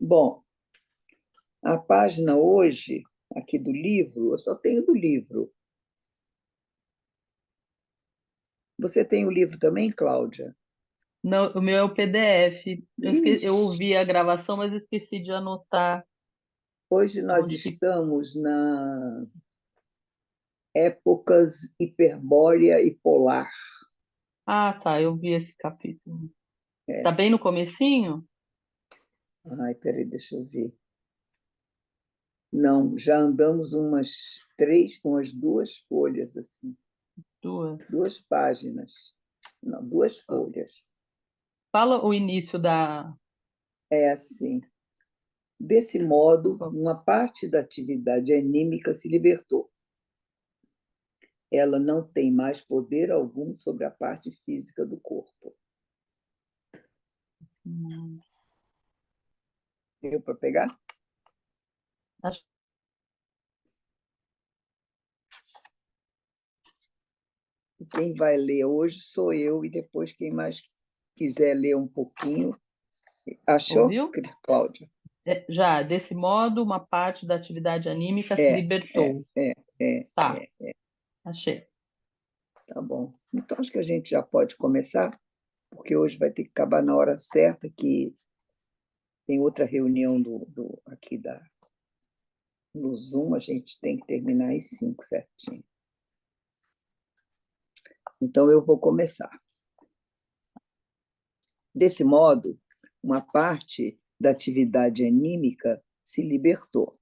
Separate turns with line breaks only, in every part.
Bom, a página hoje, aqui do livro, eu só tenho do livro. Você tem o livro também, Cláudia?
Não, o meu é o PDF. Eu
Ixi,
ouvi a gravação, mas esqueci de anotar
hoje nós
onde que.
estamos na épocas hiperbórea e polar.
Ah, tá, eu vi esse capítulo. Tá
É.
bem no comecinho?
Ai, peraí, deixa eu ver. Não, já andamos umas duas folhas, assim,
Duas.
duas páginas. Não, duas folhas.
Fala o início da.
É assim. Desse modo, uma parte da atividade anímica se libertou. Ela não tem mais poder algum sobre a parte física do corpo.
Hum,
Deu para pegar?
acho-
Quem vai ler hoje sou eu, e depois quem mais quiser ler um pouquinho. Achou,
Ouviu?
Cláudia?
Já, desse modo, uma parte da atividade anímica se
É, é,
libertou.
é, é,
Tá,
é.
achei.
Tá bom. Então, acho que a gente já pode começar, porque hoje vai ter que acabar na hora certa, que tem outra reunião aqui no Zoom, a gente tem que terminar às 5 certinho. Então, eu vou começar. Desse modo, uma parte da atividade anímica se libertou.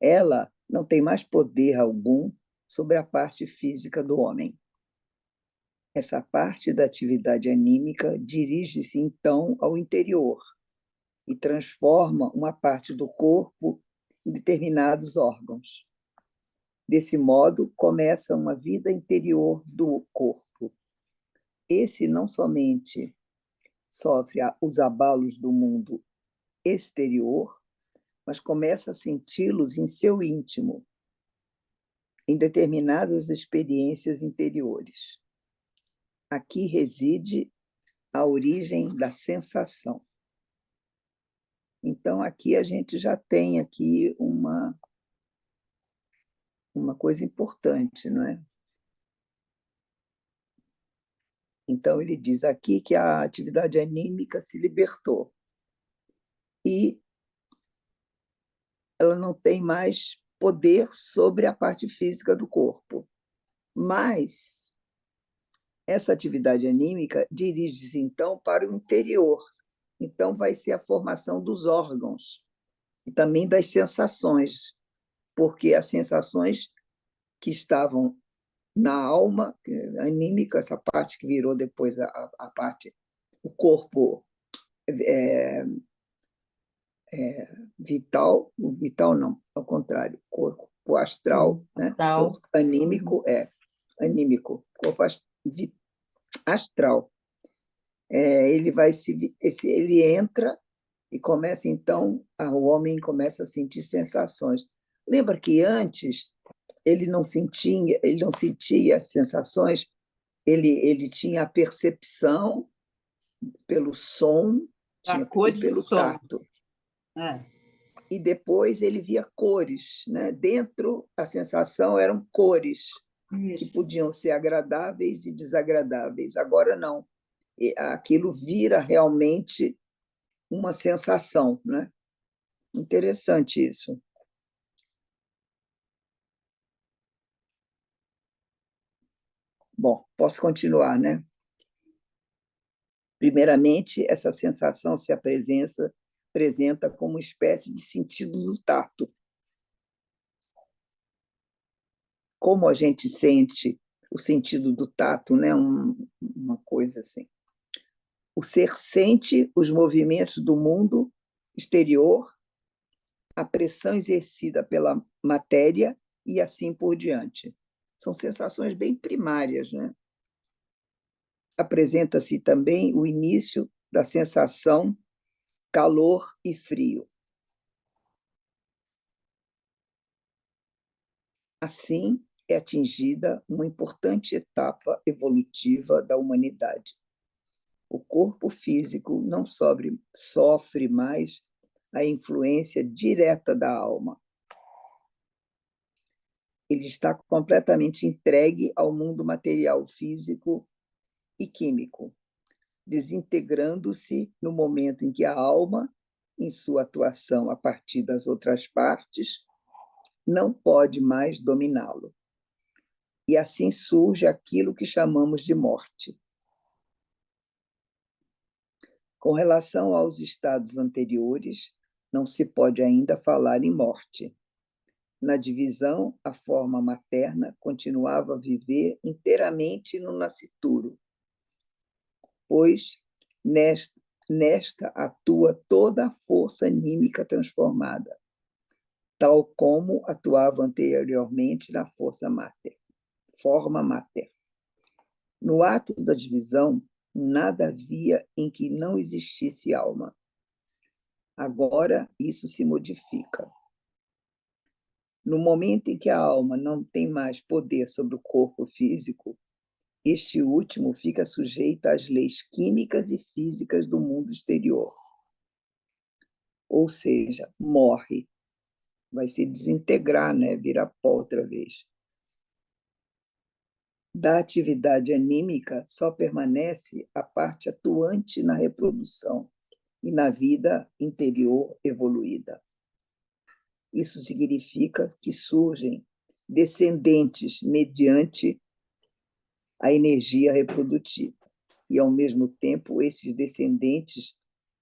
Ela não tem mais poder algum sobre a parte física do homem. Essa parte da atividade anímica dirige-se, então, ao interior e transforma uma parte do corpo em determinados órgãos. Desse modo, começa uma vida interior do corpo. Esse não somente sofre os abalos do mundo exterior, mas começa a senti-los em seu íntimo, em determinadas experiências interiores. Aqui reside a origem da sensação. Então, aqui a gente já tem aqui uma coisa importante, não é? Então, ele diz aqui que a atividade anímica se libertou e ela não tem mais poder sobre a parte física do corpo. Mas essa atividade anímica dirige-se, então, para o interior. Então, vai ser a formação dos órgãos e também das sensações, porque as sensações que estavam na alma anímica, essa parte que virou depois a parte, o corpo é, o vital não, ao contrário, corpo astral, né? O
Tal. Uhum.
anímico anímico, corpo astral. Ele vai ele entra e começa então, o homem começa a sentir sensações. Lembra que antes ele não sentia sensações, ele tinha a percepção pelo som,
A
tinha
cor
e
e
pelo
os sons.
tato.
É,
E depois ele via cores, né? Dentro, a sensação eram cores que
isso.
podiam ser agradáveis e desagradáveis. Agora não. Aquilo vira realmente uma sensação, né? Interessante isso. Bom, posso continuar, né? Primeiramente, essa sensação se apresenta como uma espécie de sentido do tato. Como a gente sente o sentido do tato, né? Uma coisa assim. O ser sente os movimentos do mundo exterior, a pressão exercida pela matéria e assim por diante. São sensações bem primárias, né? Apresenta-se também o início da sensação calor e frio. Assim, é atingida uma importante etapa evolutiva da humanidade. O corpo físico não sofre mais a influência direta da alma. Ele está completamente entregue ao mundo material, físico e químico, desintegrando-se no momento em que a alma, em sua atuação a partir das outras partes, não pode mais dominá-lo. E assim surge aquilo que chamamos de morte. Com relação aos estados anteriores, não se pode ainda falar em morte. Na divisão, a forma materna continuava a viver inteiramente no nascituro, pois nesta atua toda a força anímica transformada, tal como atuava anteriormente na forma mater. No ato da divisão, nada havia em que não existisse alma. Agora, isso se modifica. No momento em que a alma não tem mais poder sobre o corpo físico, este último fica sujeito às leis químicas e físicas do mundo exterior. Ou seja, morre, vai se desintegrar, né? Vira pó outra vez. Da atividade anímica só permanece a parte atuante na reprodução e na vida interior evoluída. Isso significa que surgem descendentes mediante a energia reprodutiva. E, ao mesmo tempo, esses descendentes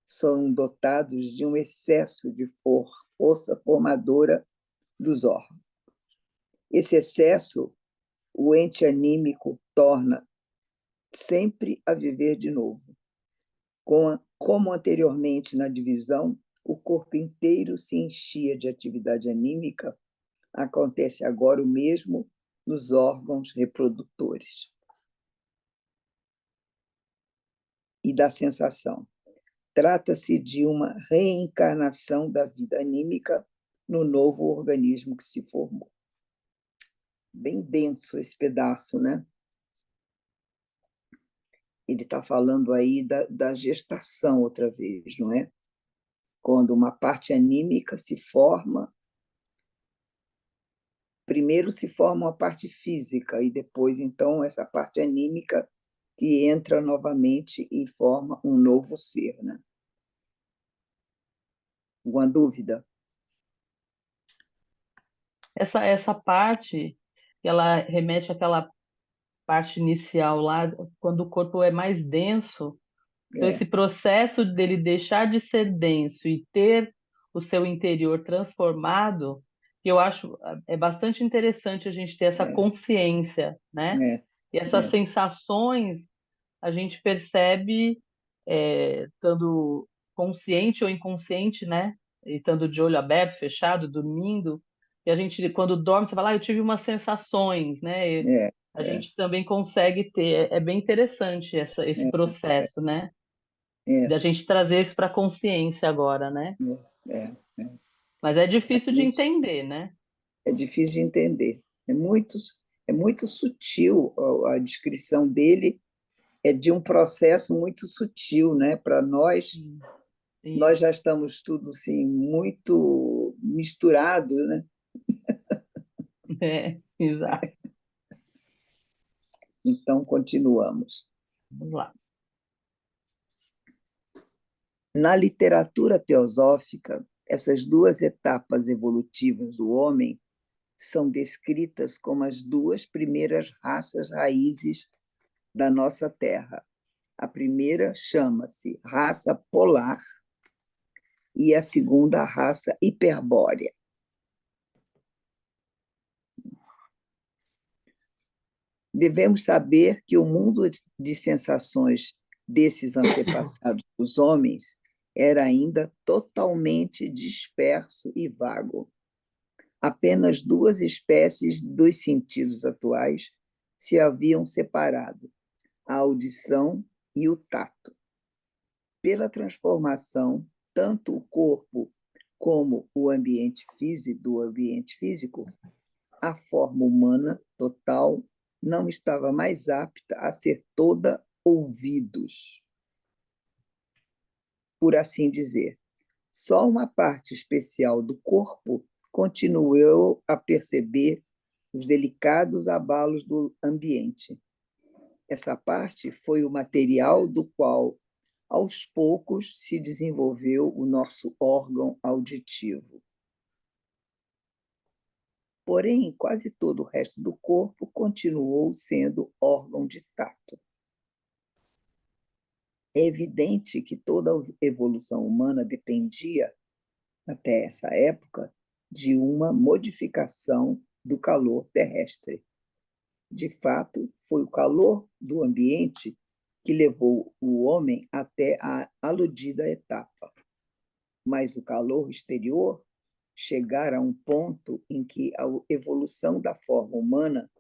são dotados de um excesso de força formadora dos órgãos. Esse excesso, o ente anímico torna sempre a viver de novo. Como anteriormente na divisão, o corpo inteiro se enchia de atividade anímica, acontece agora o mesmo nos órgãos reprodutores. E da sensação. Trata-se de uma reencarnação da vida anímica no novo organismo que se formou. Bem denso esse pedaço, né? Ele está falando aí da gestação outra vez, não é? Quando uma parte anímica se forma, primeiro se forma uma parte física e depois, então, essa parte anímica que entra novamente e forma um novo ser, né? Alguma dúvida?
Essa parte, ela remete àquela parte inicial lá, quando o corpo é mais denso. Então, esse processo dele deixar de ser denso e ter o seu interior transformado, que eu acho é bastante interessante a gente ter essa consciência, né? E essas sensações a gente percebe estando consciente ou inconsciente, né? E estando de olho aberto, fechado, dormindo. E a gente, quando dorme, você fala, eu tive umas sensações, né? E a gente também consegue ter. É bem interessante esse processo, né? Da gente trazer isso para a consciência agora, né? Mas é difícil de entender, né?
É difícil de entender. É muito sutil a descrição dele, é de um processo muito sutil, né? Para nós, nós já estamos tudo assim, muito misturado, né?
Exato.
Então, continuamos.
Vamos lá.
Na literatura teosófica, essas duas etapas evolutivas do homem são descritas como as duas primeiras raças raízes da nossa Terra. A primeira chama-se raça polar e a segunda, raça hiperbórea. Devemos saber que o mundo de sensações desses antepassados dos homens era ainda totalmente disperso e vago. Apenas duas espécies dos sentidos atuais se haviam separado, a audição e o tato. Pela transformação, tanto o corpo como o ambiente físico, a forma humana total não estava mais apta a ser toda ouvidos, por assim dizer. Só uma parte especial do corpo continuou a perceber os delicados abalos do ambiente. Essa parte foi o material do qual, aos poucos, se desenvolveu o nosso órgão auditivo. Porém, quase todo o resto do corpo continuou sendo órgão de tato. É evidente que toda a evolução humana dependia, até essa época, de uma modificação do calor terrestre. De fato, foi o calor do ambiente que levou o homem até a aludida etapa. Mas o calor exterior chegara a um ponto em que a evolução da forma humana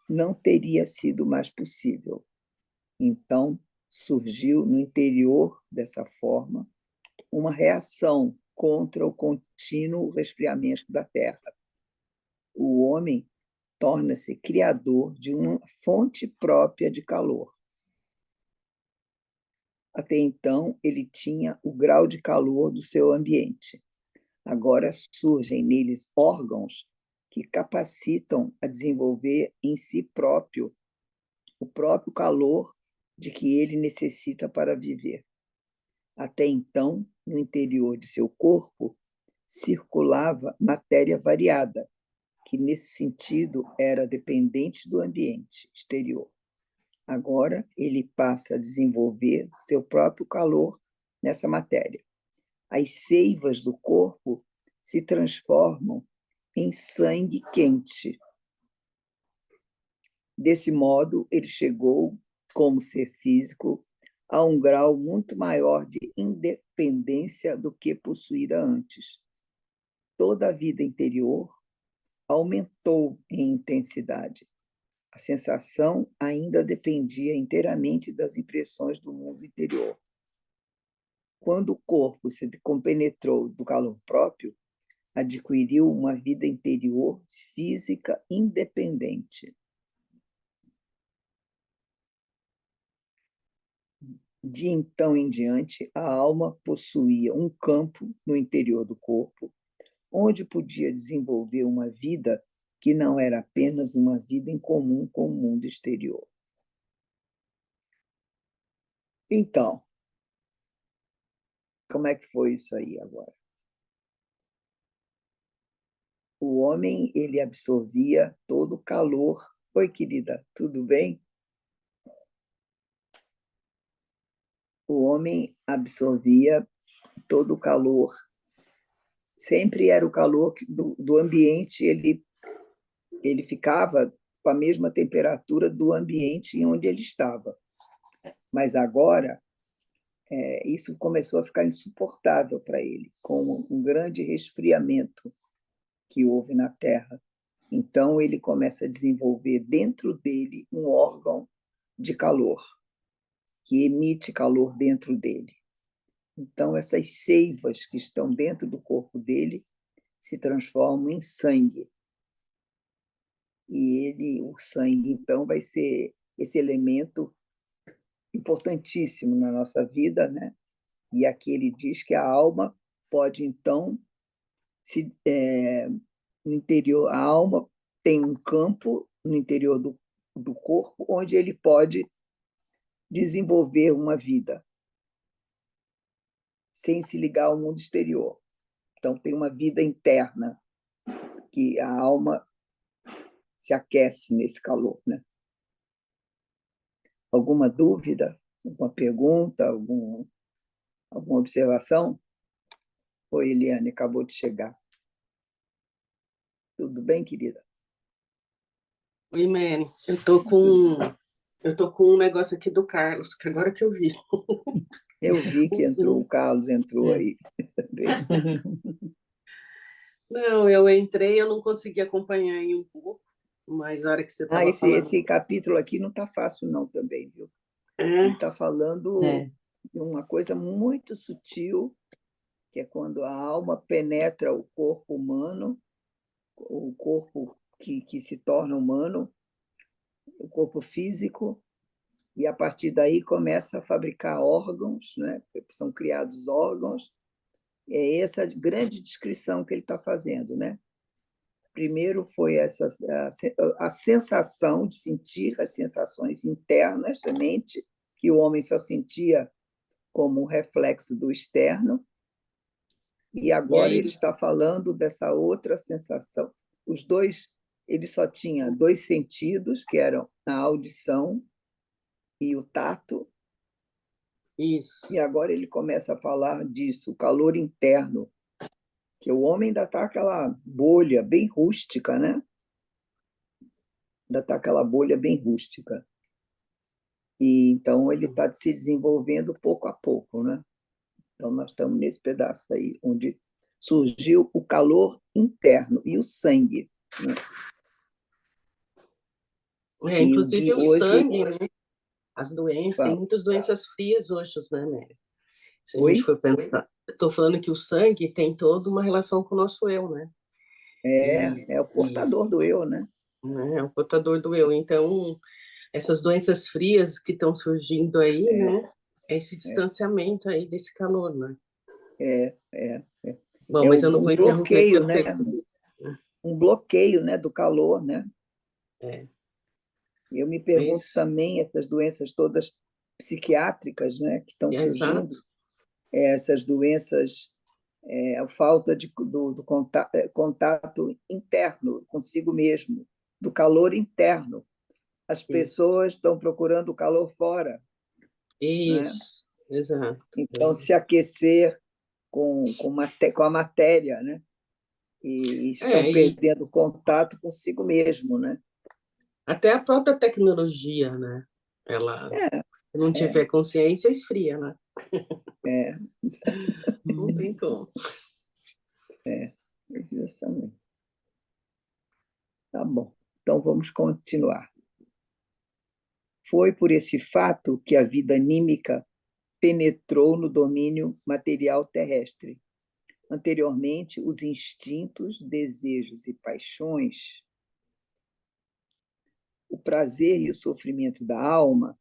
não teria sido mais possível. Então, surgiu no interior dessa forma uma reação contra o contínuo resfriamento da Terra. O homem torna-se criador de uma fonte própria de calor. Até então, ele tinha o grau de calor do seu ambiente. Agora surgem neles órgãos que capacitam a desenvolver em si próprio o próprio calor de que ele necessita para viver. Até então, no interior de seu corpo, circulava matéria variada, que nesse sentido era dependente do ambiente exterior. Agora, ele passa a desenvolver seu próprio calor nessa matéria. As seivas do corpo se transformam em sangue quente. Desse modo, ele chegou, como ser físico, a um grau muito maior de independência do que possuíra antes. Toda a vida interior aumentou em intensidade. A sensação ainda dependia inteiramente das impressões do mundo interior. Quando o corpo se compenetrou do calor próprio, adquiriu uma vida interior física independente. De então em diante, a alma possuía um campo no interior do corpo, onde podia desenvolver uma vida que não era apenas uma vida em comum com o mundo exterior. Então, como é que foi isso aí agora? O homem, ele absorvia todo o calor. Oi, querida, tudo bem? O homem absorvia todo o calor. Sempre era o calor do ambiente, ele ficava com a mesma temperatura do ambiente em onde ele estava. Mas agora, isso começou a ficar insuportável para ele, com um grande resfriamento que houve na Terra. Então, ele começa a desenvolver dentro dele um órgão de calor, que emite calor dentro dele. Então, essas seivas que estão dentro do corpo dele se transformam em sangue. E o sangue, então, vai ser esse elemento importantíssimo na nossa vida, né? E aqui ele diz que a alma pode, então, no interior, a alma tem um campo no interior do corpo onde ele pode desenvolver uma vida sem se ligar ao mundo exterior. Então, tem uma vida interna que a alma se aquece nesse calor, né? Alguma dúvida? Alguma pergunta? Alguma observação? Oi, Eliane, acabou de chegar. Tudo bem, querida?
Oi, Mary. Eu tô com um negócio aqui do Carlos, que agora que eu vi.
Eu vi que
O
entrou,
Zoom.
o Carlos entrou aí.
Não, eu entrei, eu não consegui acompanhar em um pouco, mas a hora que você estava
Esse
falando.
capítulo aqui não está fácil, não, também, viu? Ele
É,
está falando
É.
de uma coisa muito sutil, que é quando a alma penetra o corpo humano, o corpo que se torna humano, o corpo físico, e a partir daí começa a fabricar órgãos, né? São criados órgãos, É essa grande descrição que ele está fazendo, né? Primeiro foi a sensação de sentir as sensações internas da mente, que o homem só sentia como um reflexo do externo, e
E
agora
aí,
ele está falando dessa outra sensação. Os dois, ele só tinha dois sentidos, que eram a audição e o tato,
isso,
e agora ele começa a falar disso, o calor interno, que o homem ainda está aquela bolha bem rústica, né? Ainda está aquela bolha bem rústica. E então ele está se desenvolvendo pouco a pouco, né? Então nós estamos nesse pedaço aí, onde surgiu o calor interno e o sangue, né? E o
inclusive
Gui
o
hoje...
sangue, né? As doenças, tem
Fala.
muitas doenças frias hoje, né, Nélia? Se a gente
Oi?
for pensar, estou falando que o sangue tem toda uma relação com o nosso eu, né?
É o
E
portador do eu, né?
né, é o portador do eu. Então, essas doenças frias que estão surgindo aí,
É,
né? É esse
é,
distanciamento aí desse calor, né?
é.
Bom,
É
mas eu não
um
vou interromper
bloqueio,
teu
né?
tempo.
Um bloqueio, né, do calor, né?
É,
Eu me pergunto
mas
também, essas doenças todas psiquiátricas, né, que estão
é exato.
surgindo, essas doenças, a falta do contato interno consigo mesmo, do calor interno. As
Isso,
pessoas estão procurando o calor fora, né?
isso, exato.
Então, se aquecer com a matéria, né? E estão
E
perdendo contato consigo mesmo, né?
até a própria tecnologia, né? Ela,
É,
se não
é,
tiver consciência, esfria, né?
é,
Não tem como.
justamente. Tá bom. Então vamos continuar. Foi por esse fato que a vida anímica penetrou no domínio material terrestre. Anteriormente, os instintos, desejos e paixões, o prazer e o sofrimento da alma,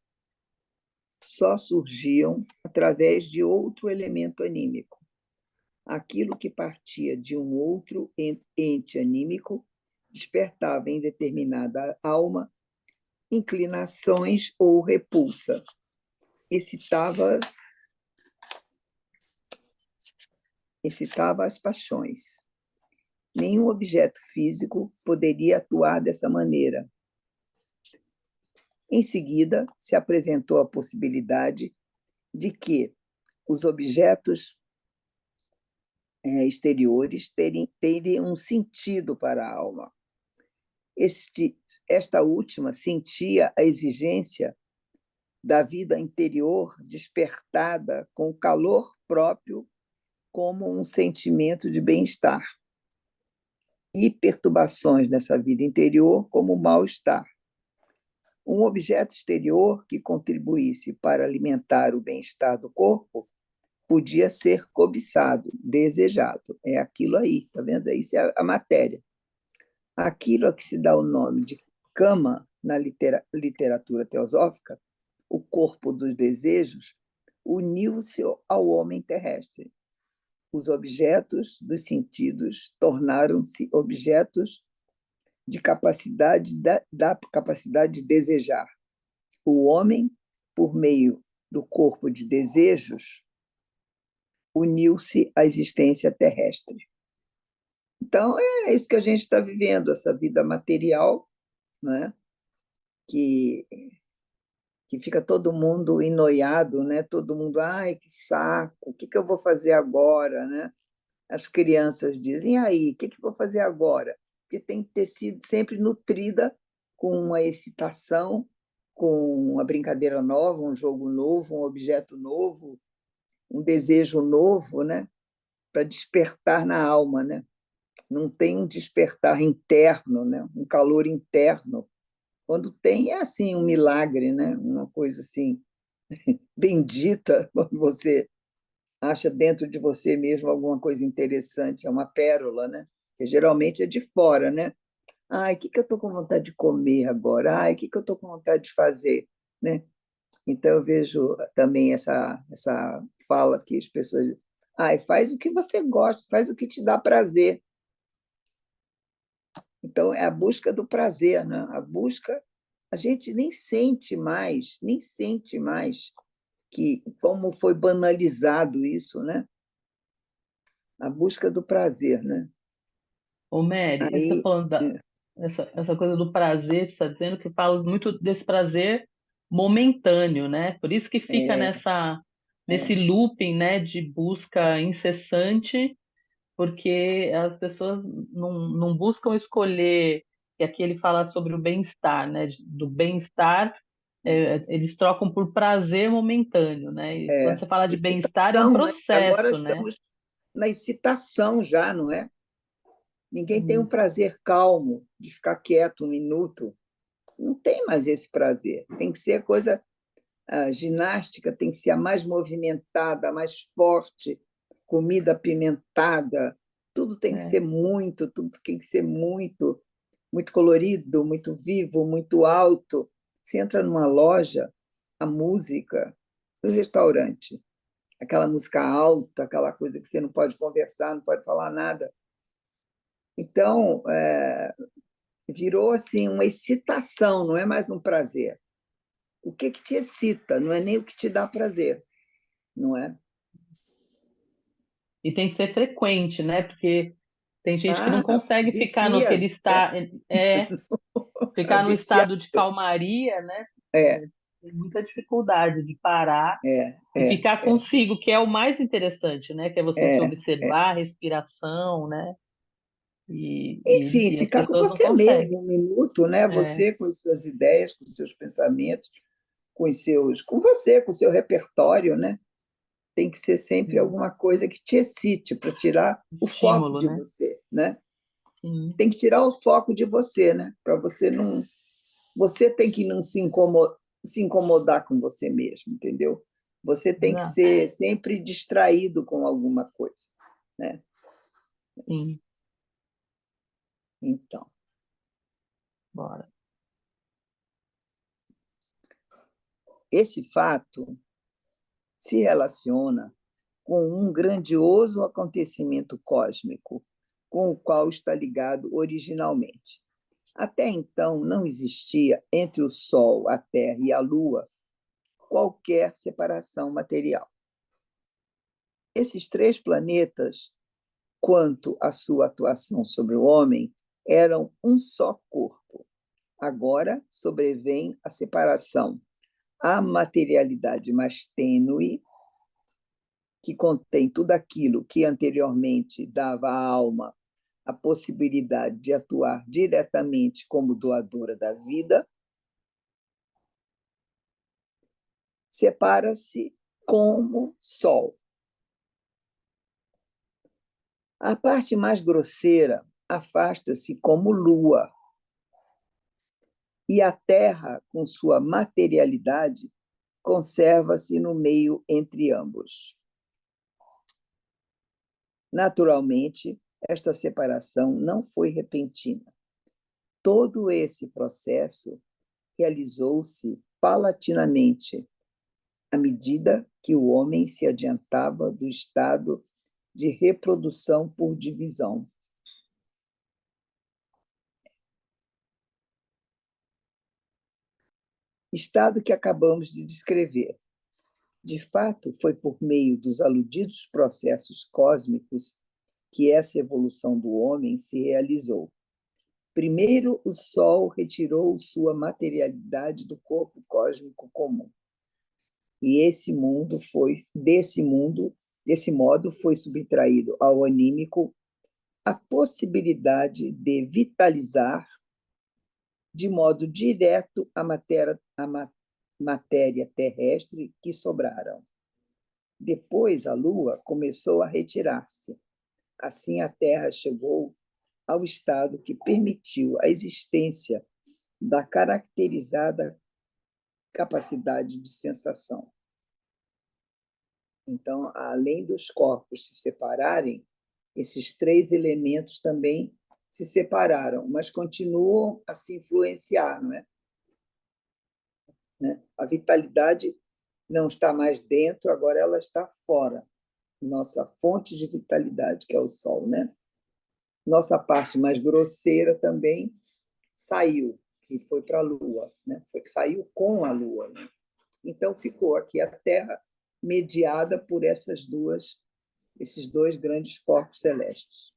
só surgiam através de outro elemento anímico. Aquilo que partia de um outro ente anímico despertava em determinada alma inclinações ou repulsa, excitava as paixões. Nenhum objeto físico poderia atuar dessa maneira. Em seguida, se apresentou a possibilidade de que os objetos exteriores teriam um sentido para a alma. Esta última sentia a exigência da vida interior despertada com o calor próprio como um sentimento de bem-estar e perturbações nessa vida interior como mal-estar. Um objeto exterior que contribuísse para alimentar o bem-estar do corpo podia ser cobiçado, desejado. É aquilo aí, tá vendo? Isso é a matéria. Aquilo a que se dá o nome de cama na literatura teosófica, o corpo dos desejos, uniu-se ao homem terrestre. Os objetos dos sentidos tornaram-se objetos de capacidade da capacidade de desejar. O homem, por meio do corpo de desejos, uniu-se à existência terrestre. Então, é isso que a gente está vivendo, essa vida material, né? que, que fica todo mundo enoiado, né? Todo mundo, ai, que saco, o que eu vou fazer agora, né? As crianças dizem, e aí, o que eu vou fazer agora? Porque tem que ter sido sempre nutrida com uma excitação, com uma brincadeira nova, um jogo novo, um objeto novo, um desejo novo, né? Para despertar na alma, né? Não tem um despertar interno, né? Um calor interno. Quando tem, é assim, um milagre, né? Uma coisa assim, bendita, quando você acha dentro de você mesmo alguma coisa interessante, é uma pérola, né? Que geralmente é de fora, né? Ai, o que eu estou com vontade de comer agora? Ai, o que eu estou com vontade de fazer? Né? Então, eu vejo também essa fala que as pessoas... Ai, faz o que você gosta, faz o que te dá prazer. Então, é a busca do prazer, né? A gente nem sente mais que como foi banalizado isso, né? A busca do prazer, né?
Ô, Mary, você
Aí,
falando
é,
essa coisa do prazer, você está dizendo que fala muito desse prazer momentâneo, né? Por isso que fica
é,
nesse
é,
looping, né, de busca incessante, porque as pessoas não buscam escolher, e aqui ele fala sobre o bem-estar, né? Do bem-estar, eles trocam por prazer momentâneo, né? E quando
é.
você fala de bem-estar, é um
Excitação, né? Agora
processo, né?
estamos na excitação já, não é? Ninguém tem um
Hum,
prazer calmo de ficar quieto um minuto. Não tem mais esse prazer. Tem que ser coisa, a ginástica tem que ser a mais movimentada, a mais forte, comida apimentada,
é,
tudo tem que ser muito colorido, muito vivo, muito alto. Você entra numa loja, a música do restaurante, aquela música alta, aquela coisa que você não pode conversar, não pode falar nada. Então, virou assim uma excitação, não é mais um prazer. O que te excita, não é nem o que te dá prazer, não é?
e tem que ser frequente, né? Porque tem gente que não
Ah,
consegue ficar no que
vicia,
ele está, ficar no
vicia.
estado de calmaria, né?
É,
Tem muita dificuldade de parar
é,
e
é,
ficar
é,
consigo, que é o mais interessante, né? Que é você se
é.
observar, respiração, né?
Enfim,
E as
ficar com
pessoas não
você
conseguem.
mesmo um minuto, né?
É,
Você com as suas ideias, com os seus pensamentos, com você, com o seu repertório, né? Tem que ser sempre
sim,
alguma coisa que te excite para tirar o foco
estímulo,
de
né?
você, né?
Sim,
Tem que tirar o foco de você, né? Para você não, você tem que não se incomodar com você mesmo, entendeu? Você tem que
exato,
ser sempre distraído com alguma coisa, né?
sim,
Então,
bora.
esse fato se relaciona com um grandioso acontecimento cósmico, com o qual está ligado originalmente. Até então, não existia entre o Sol, a Terra e a Lua qualquer separação material. Esses três planetas, quanto à sua atuação sobre o homem, eram um só corpo. Agora sobrevém a separação, a materialidade mais tênue, que contém tudo aquilo que anteriormente dava à alma a possibilidade de atuar diretamente como doadora da vida, separa-se como Sol. A parte mais grosseira afasta-se como Lua, e a Terra, com sua materialidade, conserva-se no meio entre ambos. Naturalmente, esta separação não foi repentina. Todo esse processo realizou-se paulatinamente, à medida que o homem se adiantava do estado de reprodução por divisão. Estado que acabamos de descrever. De fato, foi por meio dos aludidos processos cósmicos que essa evolução do homem se realizou. Primeiro, o Sol retirou sua materialidade do corpo cósmico comum. E desse modo, foi subtraído ao anímico a possibilidade de vitalizar de modo direto a matéria terrestre que sobraram. Depois, a Lua começou a retirar-se. Assim, a Terra chegou ao estado que permitiu a existência da caracterizada capacidade de sensação. Então, além dos corpos se separarem, esses três elementos também se separaram, mas continuam a se influenciar, não é? A vitalidade não está mais dentro, agora ela está fora. nossa fonte de vitalidade, que é o Sol, né? Nossa parte mais grosseira também saiu, que foi para a Lua, né? Saiu com a Lua, né? Então ficou aqui a Terra mediada por esses dois grandes corpos celestes.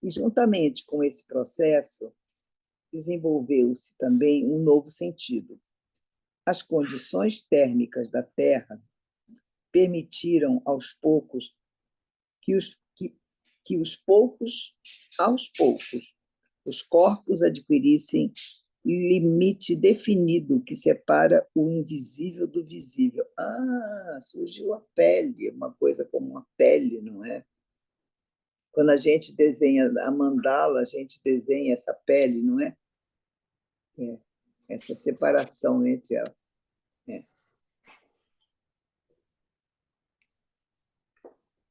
E juntamente com esse processo, desenvolveu-se também um novo sentido. As condições térmicas da Terra permitiram aos poucos que aos poucos, os corpos adquirissem limite definido que separa o invisível do visível. Ah, surgiu a pele, uma coisa como uma pele, não é? Quando a gente desenha a mandala, a gente desenha essa pele, não é? É, essa separação entre elas. É.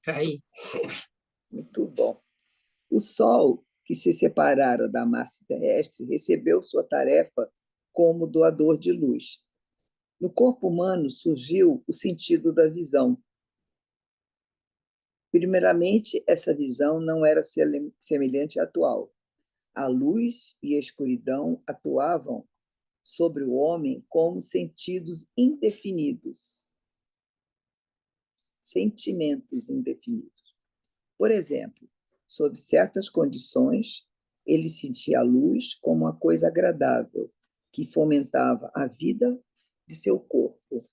Aí.
Muito bom. O Sol, que se separara da massa terrestre, recebeu sua tarefa como doador de luz. No corpo humano surgiu o sentido da visão. Primeiramente, essa visão não era semelhante à atual. A luz e a escuridão atuavam sobre o homem como sentidos indefinidos, sentimentos indefinidos. Por exemplo, sob certas condições, ele sentia a luz como uma coisa agradável, que fomentava a vida de seu corpo.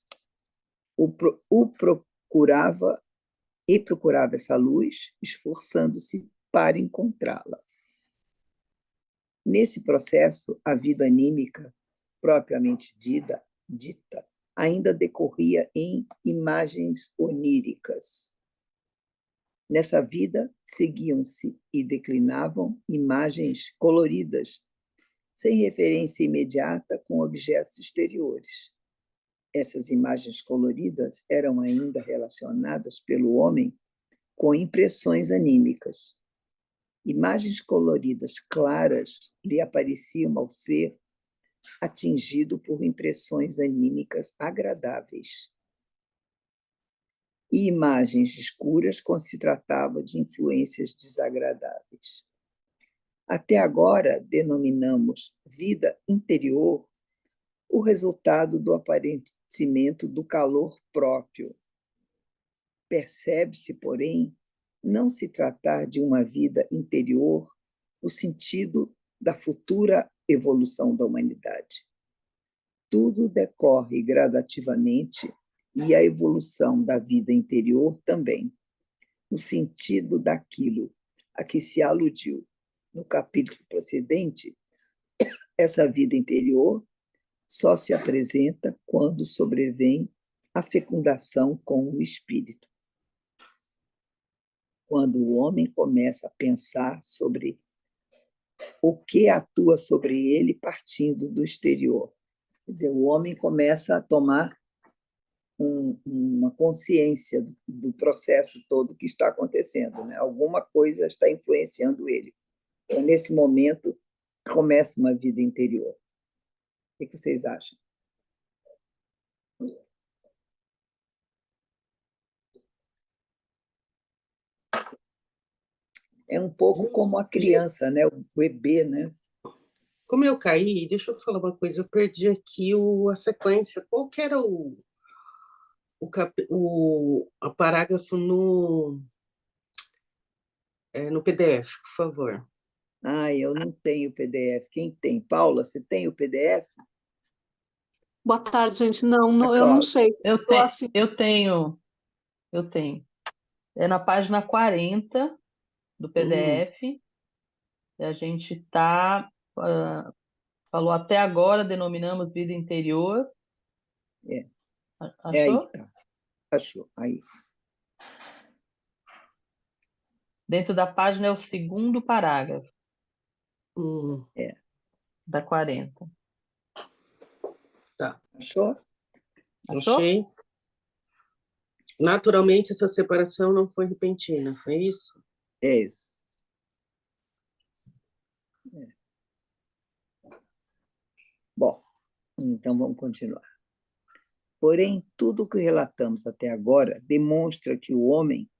O procurava procurava essa luz, esforçando-se para encontrá-la. Nesse processo, a vida anímica, propriamente dita, ainda decorria em imagens oníricas. Nessa vida, seguiam-se e declinavam imagens coloridas, sem referência imediata com objetos exteriores. Essas imagens coloridas eram ainda relacionadas pelo homem com impressões anímicas. Imagens coloridas claras lhe apareciam ao ser atingido por impressões anímicas agradáveis. E imagens escuras quando se tratava de influências desagradáveis. Até agora, denominamos vida interior o resultado do aparecimento do calor próprio. Percebe-se, porém, não se tratar de uma vida interior no sentido da futura evolução da humanidade. Tudo decorre gradativamente e a evolução da vida interior também, no sentido daquilo a que se aludiu no capítulo precedente. Essa vida interior só se apresenta quando sobrevém a fecundação com o espírito. Quando o homem começa a pensar sobre o que atua sobre ele partindo do exterior. Quer dizer, o homem começa a tomar uma consciência do processo todo que está acontecendo, né? Alguma coisa está influenciando ele. Então, nesse momento, começa uma vida interior. O que vocês acham? É um pouco como a criança, né? O bebê, né?
Como eu caí, deixa eu falar uma coisa, eu perdi aqui a sequência. Qual que era o parágrafo no PDF, por favor?
Ah, eu não tenho PDF. Quem tem? Paula, você tem o PDF?
Boa tarde, gente. Não,
A
eu não
Cláudia.
sei. Assim,
Eu tenho. É na página 40 do PDF, e a gente está, falou até agora, denominamos vida interior.
É, é aí que
Achou?
está. Achou. Aí.
Dentro da página é o segundo parágrafo
É.
da 40.
Tá.
Achou?
Achou?
Achei. Naturalmente, essa separação não foi repentina, foi isso?
É isso. É. Bom, então vamos continuar. Porém, tudo o que relatamos até agora demonstra que o homem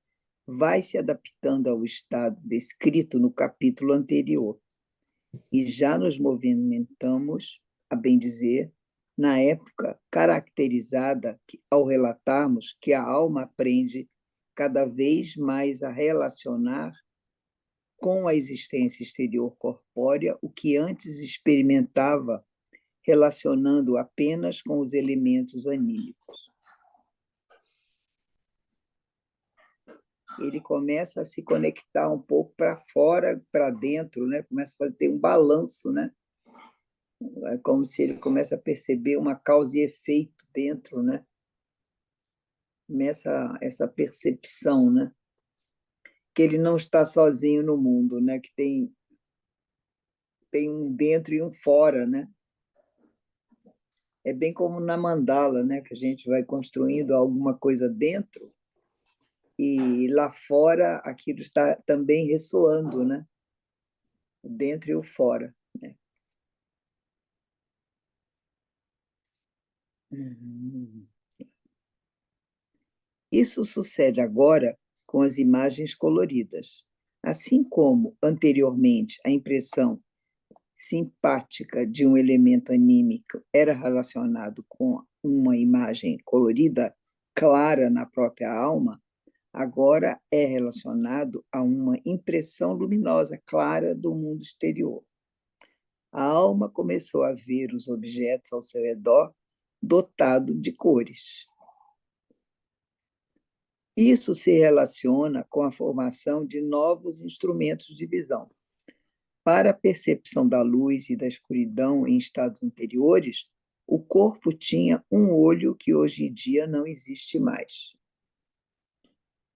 vai se adaptando ao estado descrito no capítulo anterior, e já nos movimentamos, a bem dizer, na época caracterizada ao relatarmos que a alma aprende cada vez mais a relacionar com a existência exterior corpórea o que antes experimentava relacionando apenas com os elementos anímicos. Ele começa a se conectar um pouco para fora, para dentro, né? Começa a ter um balanço, né? É como se ele começa a perceber uma causa e efeito dentro, né? Começa essa percepção, né? Que ele não está sozinho no mundo, né? Que tem um dentro e um fora, né? É bem como na mandala, né? Que a gente vai construindo alguma coisa dentro e lá fora aquilo está também ressoando, né? O dentro e o fora, né? Isso sucede agora com as imagens coloridas. Assim como, anteriormente, a impressão simpática de um elemento anímico era relacionado com uma imagem colorida clara na própria alma, agora é relacionado a uma impressão luminosa clara do mundo exterior. A alma começou a ver os objetos ao seu redor dotado de cores. Isso se relaciona com a formação de novos instrumentos de visão. Para a percepção da luz e da escuridão em estados anteriores, o corpo tinha um olho que hoje em dia não existe mais.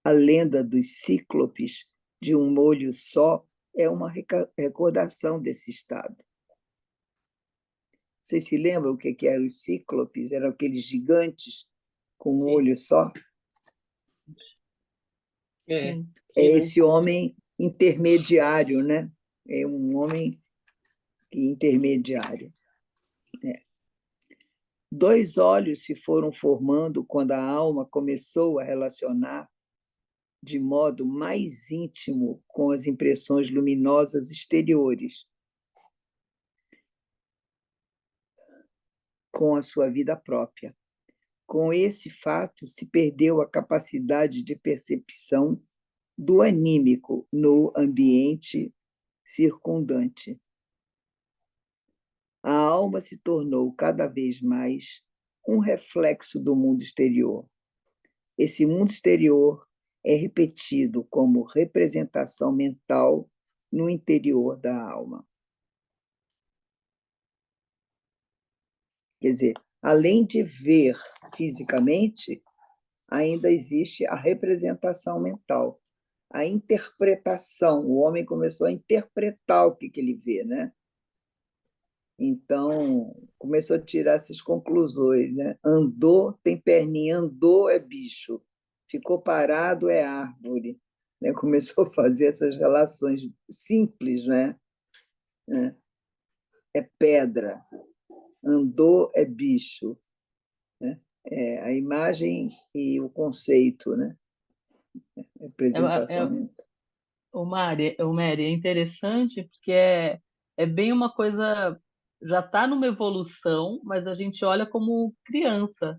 A lenda dos cíclopes de um olho só é uma recordação desse estado. Vocês se lembram o que eram os cíclopes? Eram aqueles gigantes com um olho só?
É,
É esse homem intermediário, né? É um homem intermediário. É. Dois olhos se foram formando quando a alma começou a relacionar de modo mais íntimo com as impressões luminosas exteriores, com a sua vida própria. Com esse fato, se perdeu a capacidade de percepção do anímico no ambiente circundante. A alma se tornou cada vez mais um reflexo do mundo exterior. Esse mundo exterior é repetido como representação mental no interior da alma. Quer dizer, além de ver fisicamente, ainda existe a representação mental, a interpretação. O homem começou a interpretar o que ele vê, né? Então, começou a tirar essas conclusões, né? Andou, tem perninha, andou é bicho, ficou parado é árvore. Né? Começou a fazer essas relações simples, né? É pedra, andou é bicho. Né? É a imagem e o conceito, né?
É,
Representação.
o Mary, é interessante porque é bem uma coisa, já está numa evolução, mas a gente olha como criança,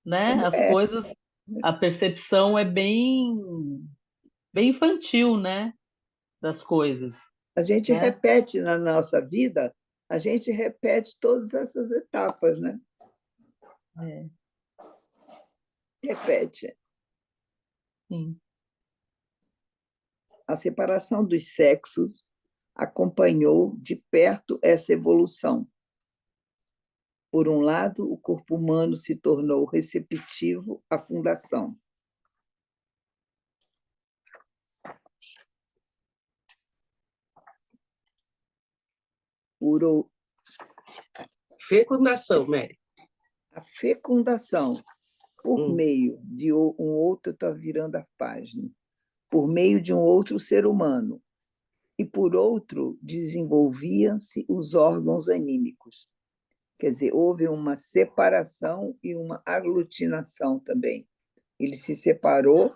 né?
Como
As
é,
coisas, a percepção é bem infantil, né? Das coisas,
a gente
né?
repete na nossa vida, a gente repete todas essas etapas, né?
É,
Repete.
sim.
A separação dos sexos acompanhou de perto essa evolução. Por um lado, o corpo humano se tornou receptivo à fundação. Por
fecundação, Mary.
a fecundação, por meio de um outro, está virando a página, por meio de um outro ser humano, e por outro, desenvolviam-se os órgãos anímicos. Quer dizer, houve uma separação e uma aglutinação também. Ele se separou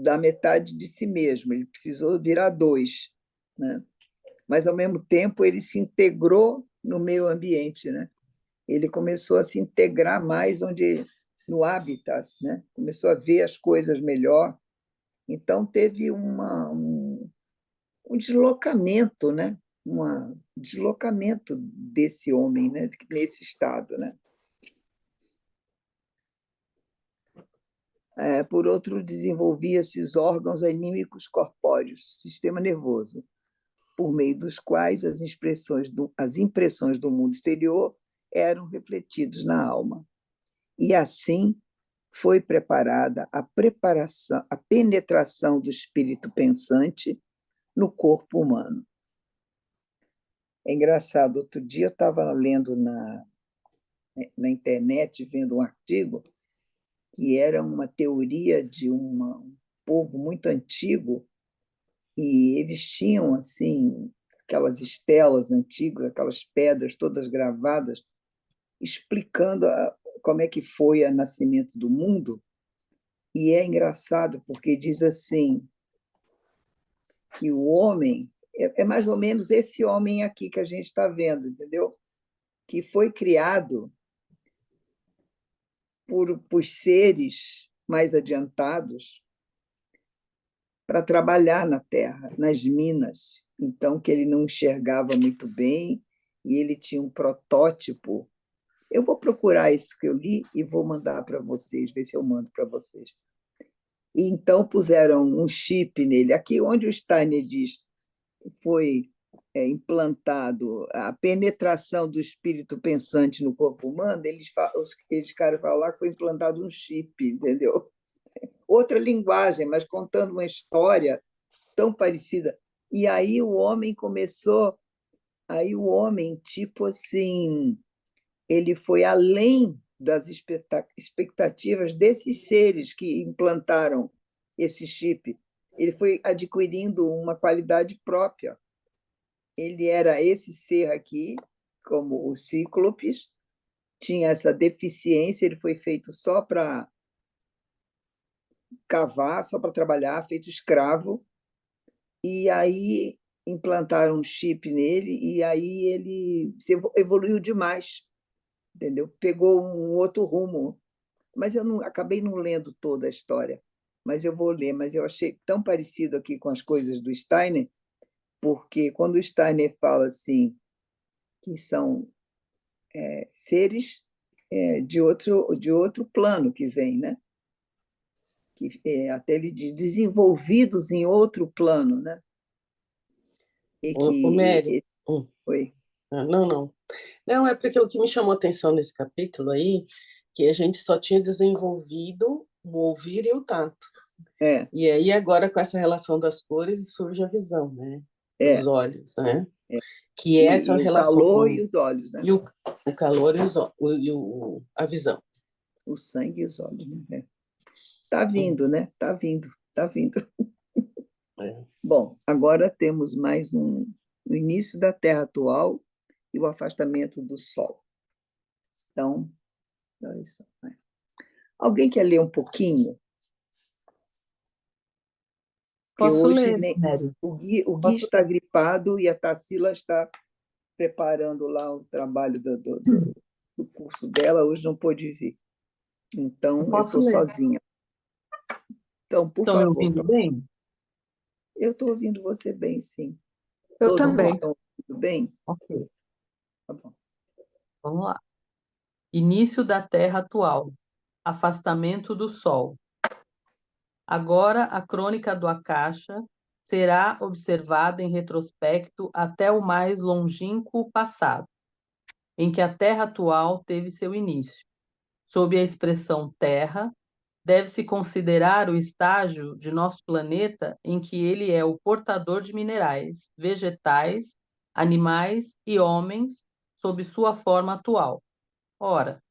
da metade de si mesmo, ele precisou virar dois, né? Mas, ao mesmo tempo, ele se integrou no meio ambiente, né? Ele começou a se integrar mais no habitat, né? Começou a ver as coisas melhor. Então, teve um deslocamento, né? Um deslocamento desse homem, né? Nesse estado, né? Por outro, desenvolvia-se os órgãos anímicos corpóreos, sistema nervoso, por meio dos quais as impressões do mundo exterior eram refletidos na alma. E assim foi preparada a penetração do espírito pensante no corpo humano. É engraçado, outro dia eu estava lendo na internet, vendo um artigo, que era uma teoria de um povo muito antigo, e eles tinham assim aquelas estelas antigas, aquelas pedras todas gravadas, explicando como é que foi o nascimento do mundo. E é engraçado porque diz assim que o homem é mais ou menos esse homem aqui que a gente está vendo, entendeu? Que foi criado por seres mais adiantados para trabalhar na terra, nas minas. Então, que ele não enxergava muito bem e ele tinha um protótipo. Eu vou procurar isso que eu li e vou mandar para vocês, ver se eu mando para vocês. E então puseram um chip nele. Aqui onde o Steiner diz foi implantado a penetração do espírito pensante no corpo humano, eles caras falam lá que foi implantado um chip, entendeu? Outra linguagem, mas contando uma história tão parecida. E aí o homem, tipo assim, ele foi além das expectativas desses seres que implantaram esse chip. Ele foi adquirindo uma qualidade própria. Ele era esse ser aqui, como o Cíclopes, tinha essa deficiência, ele foi feito só para cavar, só para trabalhar, feito escravo, e aí implantaram um chip nele, e aí ele se evoluiu demais, entendeu? Pegou um outro rumo. Mas eu acabei não lendo toda a história, mas eu vou ler. Mas eu achei tão parecido aqui com as coisas do Steiner, porque quando o Steiner fala assim, que são seres de outro plano que vem, né? Que até ele diz desenvolvidos em outro plano, né? E
Ô,
que
Mary,
foi.
não, não. Não, é porque o que me chamou a atenção nesse capítulo aí, que a gente só tinha desenvolvido o ouvir e o tato.
É,
E aí agora com essa relação das cores surge a visão, né? Dos
é,
olhos, né?
é.
Que essa
E o
relação
calor
com
e os olhos, né?
o calor a visão.
O sangue e os olhos, né? Tá vindo, né? Tá vindo, tá vindo.
É.
Bom, agora temos mais o início da Terra atual e o afastamento do Sol. Então, olha só, né? Alguém quer ler um pouquinho? Porque
Posso
hoje
ler, Mary?
o Gui
Posso
está gripado e a Tarsila está preparando lá o trabalho do curso dela, hoje não pôde vir. Então, eu
Posso
estou
ler.
sozinha. Então, por
Estão me
favor,
ouvindo bem?
eu estou ouvindo você bem, sim.
Eu
Todos
também.
estão ouvindo bem?
Ok,
Tá bom.
vamos lá. Início da Terra atual. Afastamento do Sol. Agora, a crônica do Akasha será observada em retrospecto até o mais longínquo passado, em que a Terra atual teve seu início. Sob a expressão Terra, deve-se considerar o estágio de nosso planeta em que ele é o portador de minerais, vegetais, animais e homens sob sua forma atual. Ora,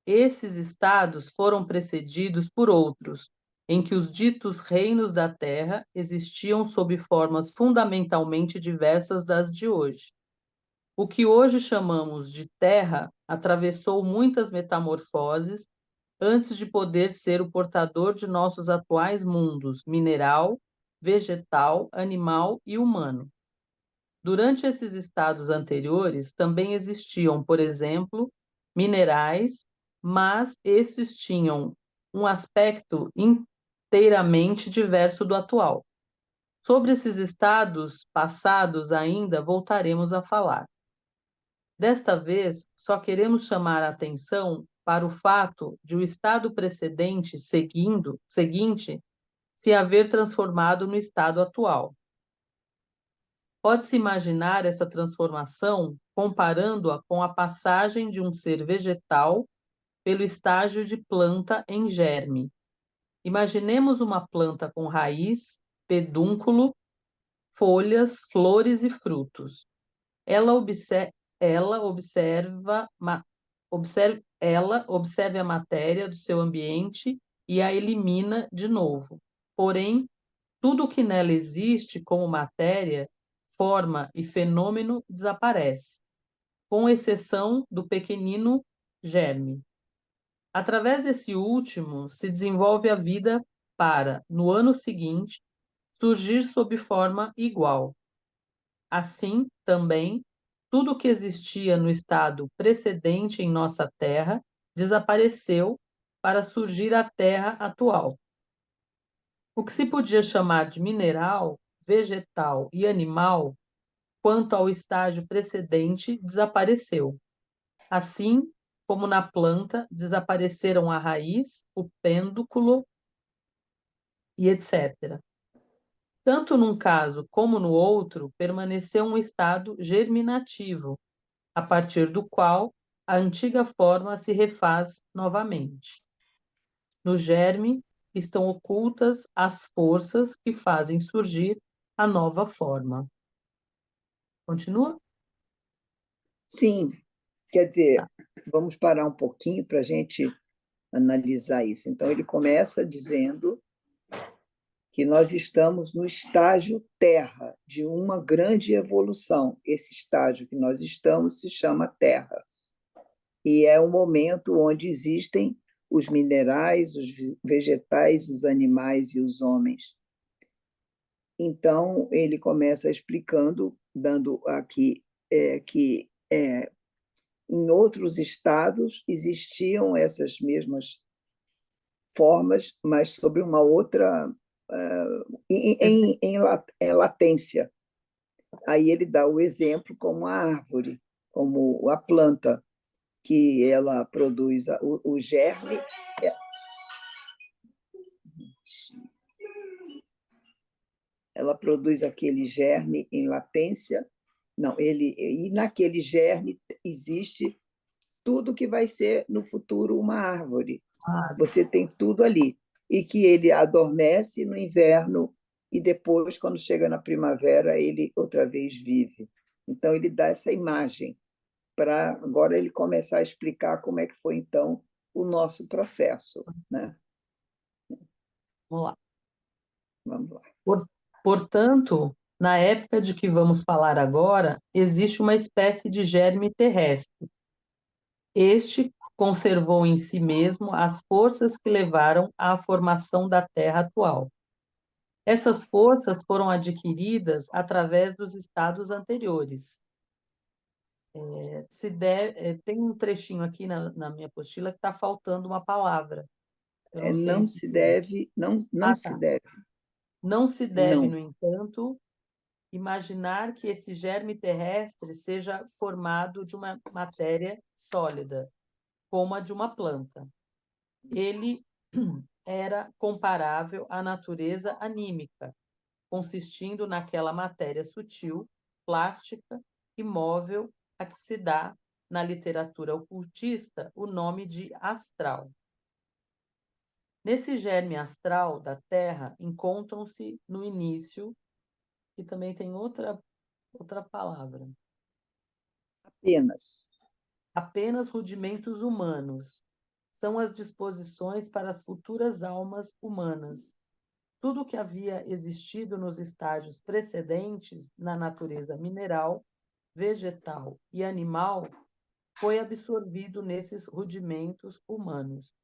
esses estados foram precedidos por outros, em que os ditos reinos da Terra existiam sob formas fundamentalmente diversas das de hoje. O que hoje chamamos de Terra atravessou muitas metamorfoses antes de poder ser o portador de nossos atuais mundos mineral, vegetal, animal e humano. Durante esses estados anteriores, também existiam, por exemplo, minerais, mas esses tinham um aspecto inteiramente diverso do atual. Sobre esses estados passados ainda voltaremos a falar. Desta vez, só queremos chamar a atenção para o fato de o estado precedente seguinte se haver transformado no estado atual. Pode-se imaginar essa transformação comparando-a com a passagem de um ser vegetal pelo estágio de planta em germe. Imaginemos uma planta com raiz, pedúnculo, folhas, flores e frutos. Ela observe a matéria do seu ambiente e a elimina de novo. Porém, tudo o que nela existe como matéria, forma e fenômeno desaparece, com exceção do pequenino germe. Através desse último se desenvolve a vida para, no ano seguinte, surgir sob forma igual. Assim, também, tudo o que existia no estado precedente em nossa Terra desapareceu para surgir a Terra atual. O que se podia chamar de mineral, vegetal e animal, quanto ao estágio precedente, desapareceu. Assim como na planta desapareceram a raiz, o pêndulo e etc. Tanto num caso como no outro, permaneceu um estado germinativo, a partir do qual a antiga forma se refaz novamente. No germe estão ocultas as forças que fazem surgir a nova forma. Continua?
Sim, quer dizer, vamos parar um pouquinho para a gente analisar isso. Então, ele começa dizendo que nós estamos no estágio Terra, de uma grande evolução. Esse estágio que nós estamos se chama Terra. E é um momento onde existem os minerais, os vegetais, os animais e os homens. Então, ele começa explicando, dando aqui que em outros estados existiam essas mesmas formas, mas sobre uma outra em latência. Aí ele dá o exemplo como a árvore, como a planta, que ela produz o germe. Ela produz aquele germe em latência. Não, e naquele germe existe tudo que vai ser no futuro uma árvore. Você tem tudo ali. E que ele adormece no inverno e depois, quando chega na primavera, ele outra vez vive. Então, ele dá essa imagem para agora ele começar a explicar como é que foi, então, o nosso processo. Né?
Vamos lá.
Vamos lá.
Portanto, na época de que vamos falar agora, existe uma espécie de germe terrestre. Este conservou em si mesmo as forças que levaram à formação da Terra atual. Essas forças foram adquiridas através dos estados anteriores. Tem um trechinho aqui na minha apostila que está faltando uma palavra. Eu não sei.
Não se deve, não se
tá.
deve.
Não se deve,
Não.
no entanto, imaginar que esse germe terrestre seja formado de uma matéria sólida, como a de uma planta. Ele era comparável à natureza anímica, consistindo naquela matéria sutil, plástica e móvel a que se dá, na literatura ocultista, o nome de astral. Nesse germe astral da Terra encontram-se no início, que também tem outra palavra, apenas rudimentos humanos. São as disposições para as futuras almas humanas. Tudo o que havia existido nos estágios precedentes na natureza mineral
vegetal e animal foi absorvido nesses rudimentos humanos,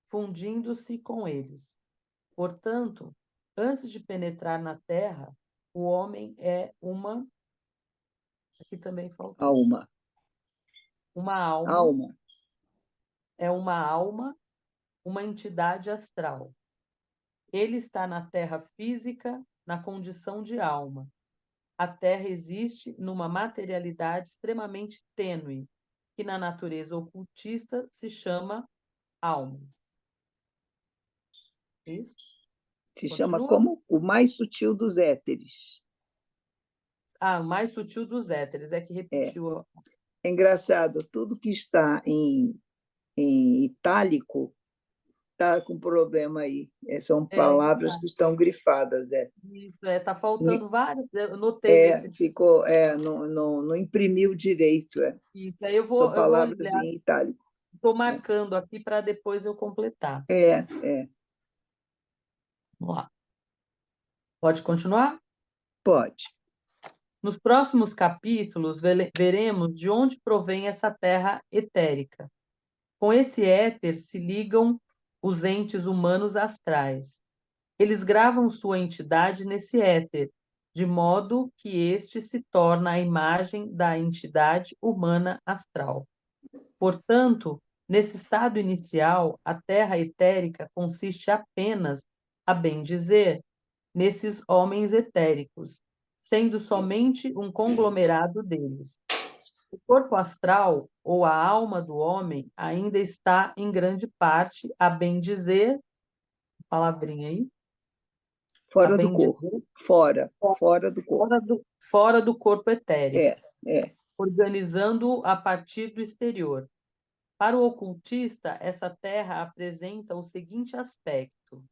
fundindo-se com eles. Portanto, antes de penetrar na terra, o homem é uma. Aqui também faltou.
Alma.
Uma alma,
Alma.
é uma alma, uma entidade astral. Ele está na terra física, na condição de alma. A terra existe numa materialidade extremamente tênue, que na natureza ocultista se chama alma. Isso?
Se chama
Continua?
como o mais sutil dos éteres.
Ah, o mais sutil dos éteres, é que
É.
repetiu.
É engraçado, tudo que está em itálico está com problema aí. São palavras que estão grifadas.
Isso, tá faltando vários. Eu notei nesse.
Ficou, não imprimiu direito.
Isso, aí eu
São
vou
palavras
olhar.
em itálico.
Estou marcando aqui para depois eu completar. Vamos lá. Pode continuar?
Pode.
Nos próximos capítulos, veremos de onde provém essa terra etérica. Com esse éter se ligam os entes humanos astrais. Eles gravam sua entidade nesse éter, de modo que este se torna a imagem da entidade humana astral. Portanto, nesse estado inicial, a terra etérica consiste apenas, a bem dizer, nesses homens etéricos, sendo somente um conglomerado deles. O corpo astral, ou a alma do homem, ainda está, em grande parte, a bem dizer, palavrinha aí,
Fora do corpo. Fora do corpo.
Fora do corpo etérico.
É.
Organizando a partir do exterior. Para o ocultista, essa terra apresenta o seguinte aspecto: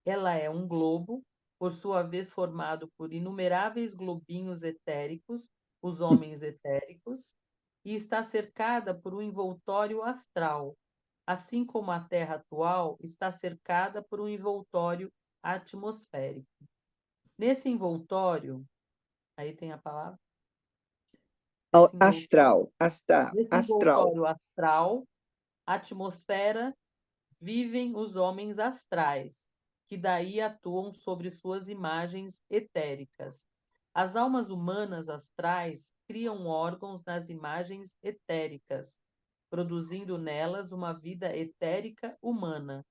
ela é um globo, por sua vez formado por inumeráveis globinhos etéricos, os homens etéricos, e está cercada por um envoltório astral, assim como a Terra atual está cercada por um envoltório atmosférico. Nesse envoltório, aí tem a palavra?
Astral.
Nesse envoltório astral, atmosfera, vivem os homens astrais, que daí atuam sobre suas imagens etéricas. As almas humanas astrais criam órgãos nas imagens etéricas, produzindo nelas uma vida etérica humana.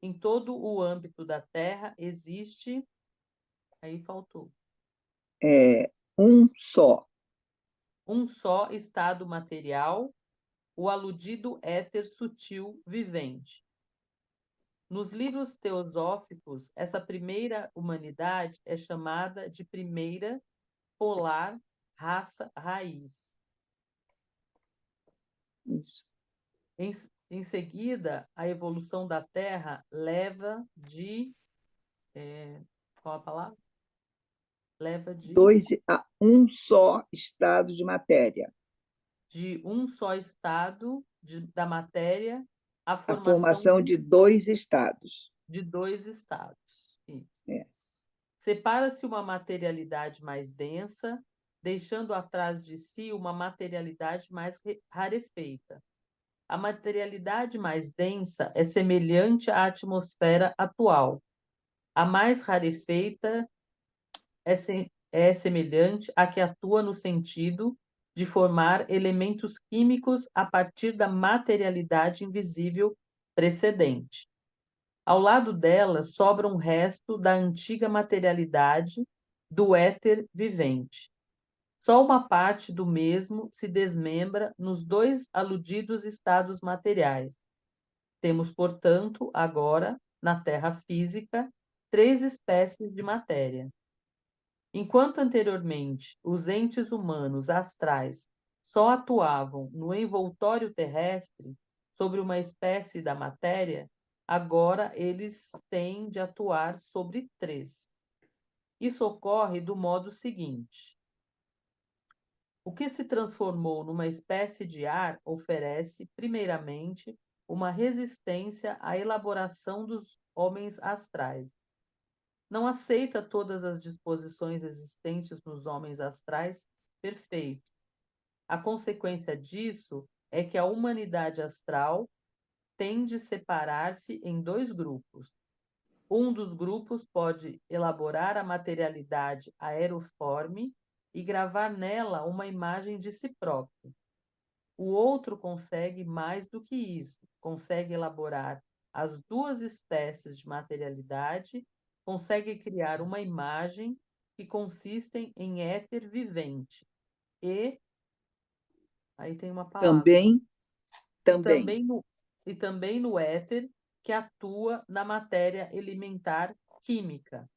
Em todo o âmbito da Terra existe. Aí faltou.
Um só.
Um só estado material, o aludido éter sutil vivente. Nos livros teosóficos, essa primeira humanidade é chamada de primeira polar raça raiz.
Isso.
Em seguida, a evolução da Terra leva de. Qual a palavra? Leva de.
Um só estado de matéria.
De um só estado da matéria, a
formação de dois estados.
De dois estados.
É.
Separa-se uma materialidade mais densa, deixando atrás de si uma materialidade mais rarefeita. A materialidade mais densa é semelhante à atmosfera atual. A mais rarefeita é semelhante à que atua no sentido de formar elementos químicos a partir da materialidade invisível precedente. Ao lado dela sobra um resto da antiga materialidade do éter vivente. Só uma parte do mesmo se desmembra nos dois aludidos estados materiais. Temos, portanto, agora, na Terra física, 3 espécies de matéria. Enquanto anteriormente os entes humanos astrais só atuavam no envoltório terrestre, sobre uma espécie da matéria, agora eles têm de atuar sobre 3. Isso ocorre do modo seguinte: o que se transformou numa espécie de ar oferece, primeiramente, uma resistência à elaboração dos homens astrais. Não aceita todas as disposições existentes nos homens astrais perfeitos, A consequência disso é que a humanidade astral tende a separar-se em dois grupos. Um dos grupos pode elaborar a materialidade aeroforme e gravar nela uma imagem de si próprio. O outro consegue mais do que isso, consegue elaborar as duas espécies de materialidade, consegue criar uma imagem que consistem em éter vivente. E aí tem uma palavra.
Também,
E
também.
também no éter, que atua na matéria elementar química.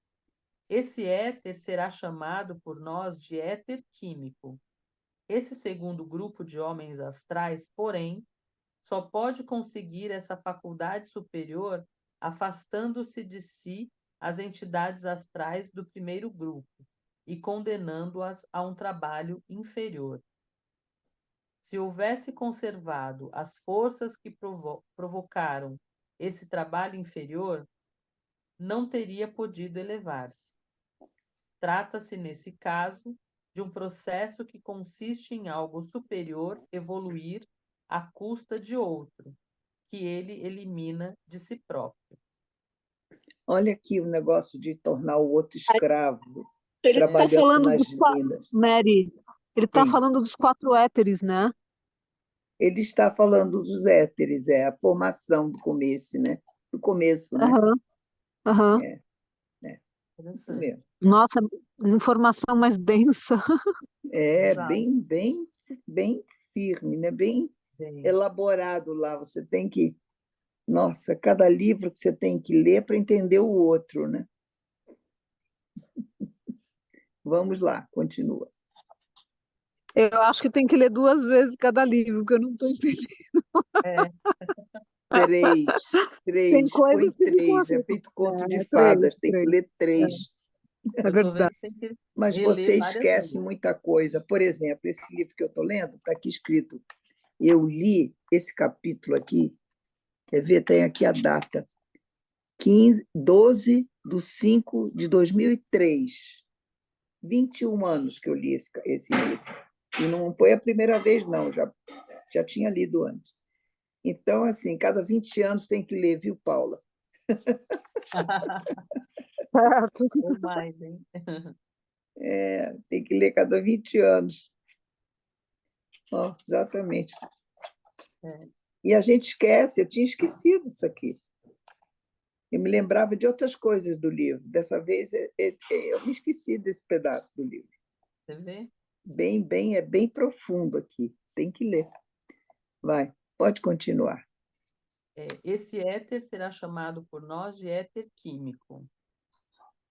Esse éter será chamado por nós de éter químico. Esse segundo grupo de homens astrais, porém, só pode conseguir essa faculdade superior afastando-se de si as entidades astrais do primeiro grupo e condenando-as a um trabalho inferior. Se houvesse conservado as forças que provocaram esse trabalho inferior, não teria podido elevar-se. Trata-se, nesse caso, de um processo que consiste em algo superior evoluir à custa de outro, que ele elimina de si próprio.
Olha aqui o negócio de tornar o outro escravo,
Ele está
trabalhando
falando
nas
dos
minas.
Mary, ele está
Sim.
falando dos 4 éteres, né?
Ele está falando dos éteres, a formação do começo, né? Do começo, né?
Aham, aham.
É, isso
Interessante.
mesmo.
Nossa, informação mais densa.
É
Exato.
bem firme, né? Bem
Bem,
elaborado lá. Você tem que. Nossa, cada livro que você tem que ler para entender o outro, né? Vamos lá, continua.
Eu acho que tem que ler 2 vezes cada livro, porque eu não estou entendendo.
é,
Tem
Três, põe
coisas que ficam
três. É
assim.
feito conto de
3,
fadas, tem que
3.
ler três.
É
eu estou vendo
verdade.
que tem que
Mas
reler
você
várias
esquece
vezes.
muita coisa. Por exemplo, esse livro que eu estou lendo, está aqui escrito. Eu li esse capítulo aqui, quer ver? Tem aqui a data. 12/5/2003. 21 anos que eu li esse livro. E não foi a primeira vez, não, já tinha lido antes. Então, assim, cada 20 anos tem que ler, viu, Paula?
Certo.
Ou mais, hein?
Tem que ler cada 20 anos. Ó, exatamente.
É.
E a gente esquece, eu tinha esquecido isso aqui. Eu me lembrava de outras coisas do livro. Dessa vez, eu me esqueci desse pedaço do livro.
Você vê?
É bem profundo aqui. Tem que ler. Vai, pode continuar.
Esse éter será chamado por nós de éter químico.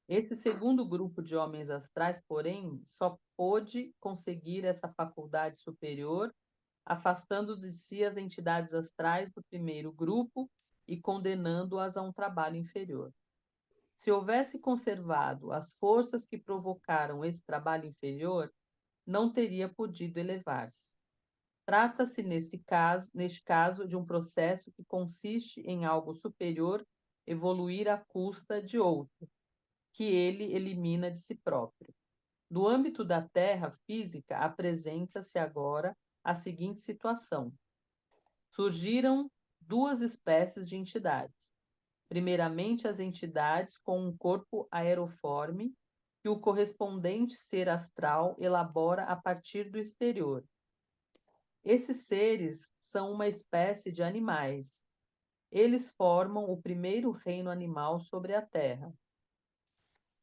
Esse segundo grupo de homens astrais, porém, só pôde conseguir essa faculdade superior afastando de si as entidades astrais do primeiro grupo e condenando-as a um trabalho inferior. Se houvesse conservado as forças que provocaram esse trabalho inferior, não teria podido elevar-se. Trata-se, neste caso, de um processo que consiste em algo superior evoluir à custa de outro, que ele elimina de si próprio. No âmbito da Terra física, apresenta-se agora a seguinte situação. Surgiram duas espécies de entidades. Primeiramente, as entidades com um corpo aeroforme, que o correspondente ser astral elabora a partir do exterior. Esses seres são uma espécie de animais. Eles formam o primeiro reino animal sobre a Terra.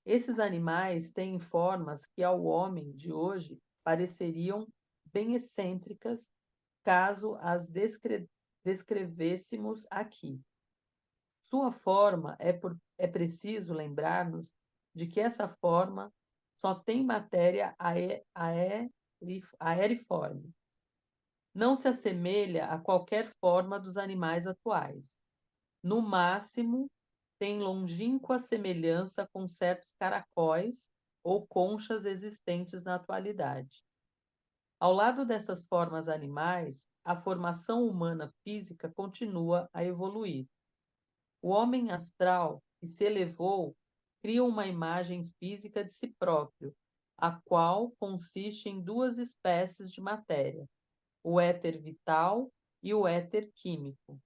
Esses animais têm formas que ao homem de hoje pareceriam bem excêntricas, caso as descrevêssemos aqui. Sua forma é preciso lembrar-nos de que essa forma só tem matéria aeriforme. Não se assemelha a qualquer forma dos animais atuais. No máximo, tem longínqua semelhança com certos caracóis ou conchas existentes na atualidade. Ao lado dessas formas animais, a formação humana física continua a evoluir. O homem astral, que se elevou, cria uma imagem física de si próprio, a qual consiste em duas espécies de matéria, o éter vital e o éter químico.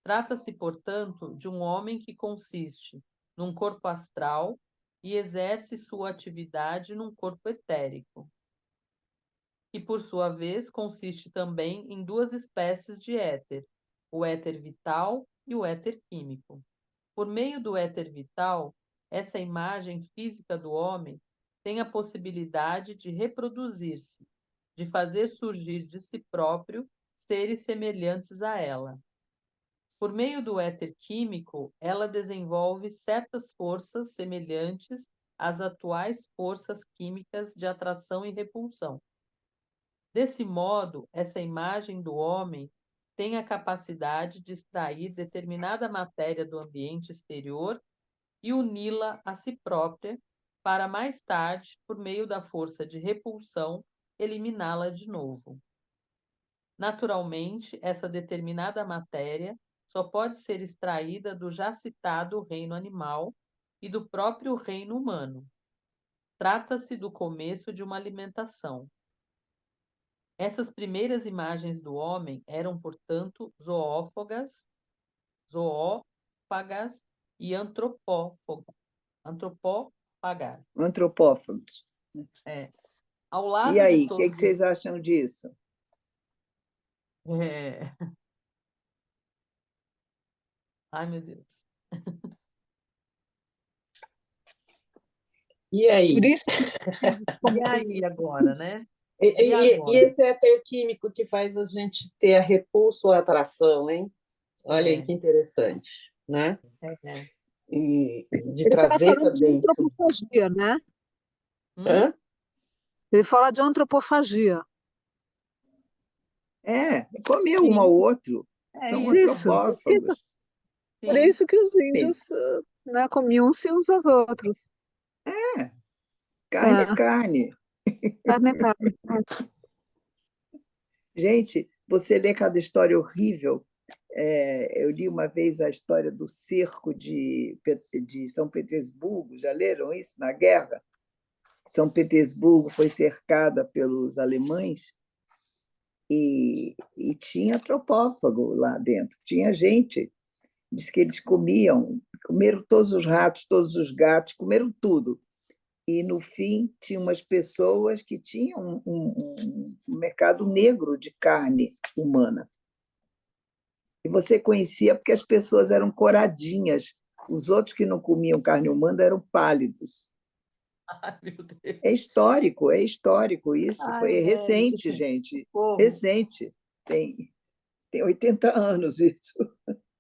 Trata-se, portanto, de um homem que consiste num corpo astral e exerce sua atividade num corpo etérico, que, por sua vez, consiste também em duas espécies de éter, o éter vital e o éter químico. Por meio do éter vital, essa imagem física do homem tem a possibilidade de reproduzir-se, de fazer surgir de si próprio seres semelhantes a ela. Por meio do éter químico, ela desenvolve certas forças semelhantes às atuais forças químicas de atração e repulsão. Desse modo, essa imagem do homem tem a capacidade de extrair determinada matéria do ambiente exterior e uni-la a si própria, para mais tarde, por meio da força de repulsão, eliminá-la de novo. Naturalmente, essa determinada matéria só pode ser extraída do já citado reino animal e do próprio reino humano. Trata-se do começo de uma alimentação. Essas primeiras imagens do homem eram, portanto, zoófagas e antropófagas.
Antropófagos.
Ao
E
lado de
aí, o que
todos
vocês acham disso?
é... Ai, meu Deus.
E aí?
Por isso, como
E aí agora, né? E
E
agora?
esse éter químico que faz a gente ter a repulso ou a atração, hein? Olha aí
É,
que interessante, né?
é.
E de
ele está
trazer
falando
para
de
dentro.
antropofagia, né?
Hum?
Hã?
Ele fala de antropofagia.
Comer um
Sim,
ao outro.
é
São
Isso.
isso.
antropófagos.
Por
Sim.
isso que os índios, né, comiam-se uns aos outros.
Carne é
É,
carne.
carne é carne.
Gente, você lê cada história horrível. Eu li uma vez a história do cerco de São Petersburgo. Já leram isso? Na guerra? São Petersburgo foi cercada pelos alemães e tinha antropófago lá dentro. Tinha gente. Diz que eles comeram todos os ratos, todos os gatos, comeram tudo. E, no fim, tinha umas pessoas que tinham um mercado negro de carne humana. E você conhecia porque as pessoas eram coradinhas. Os outros que não comiam carne humana eram pálidos.
Ai, meu Deus.
É histórico isso.
Ai,
Foi
velho, que
recente, gente.
socorro.
Recente. Tem 80 anos isso.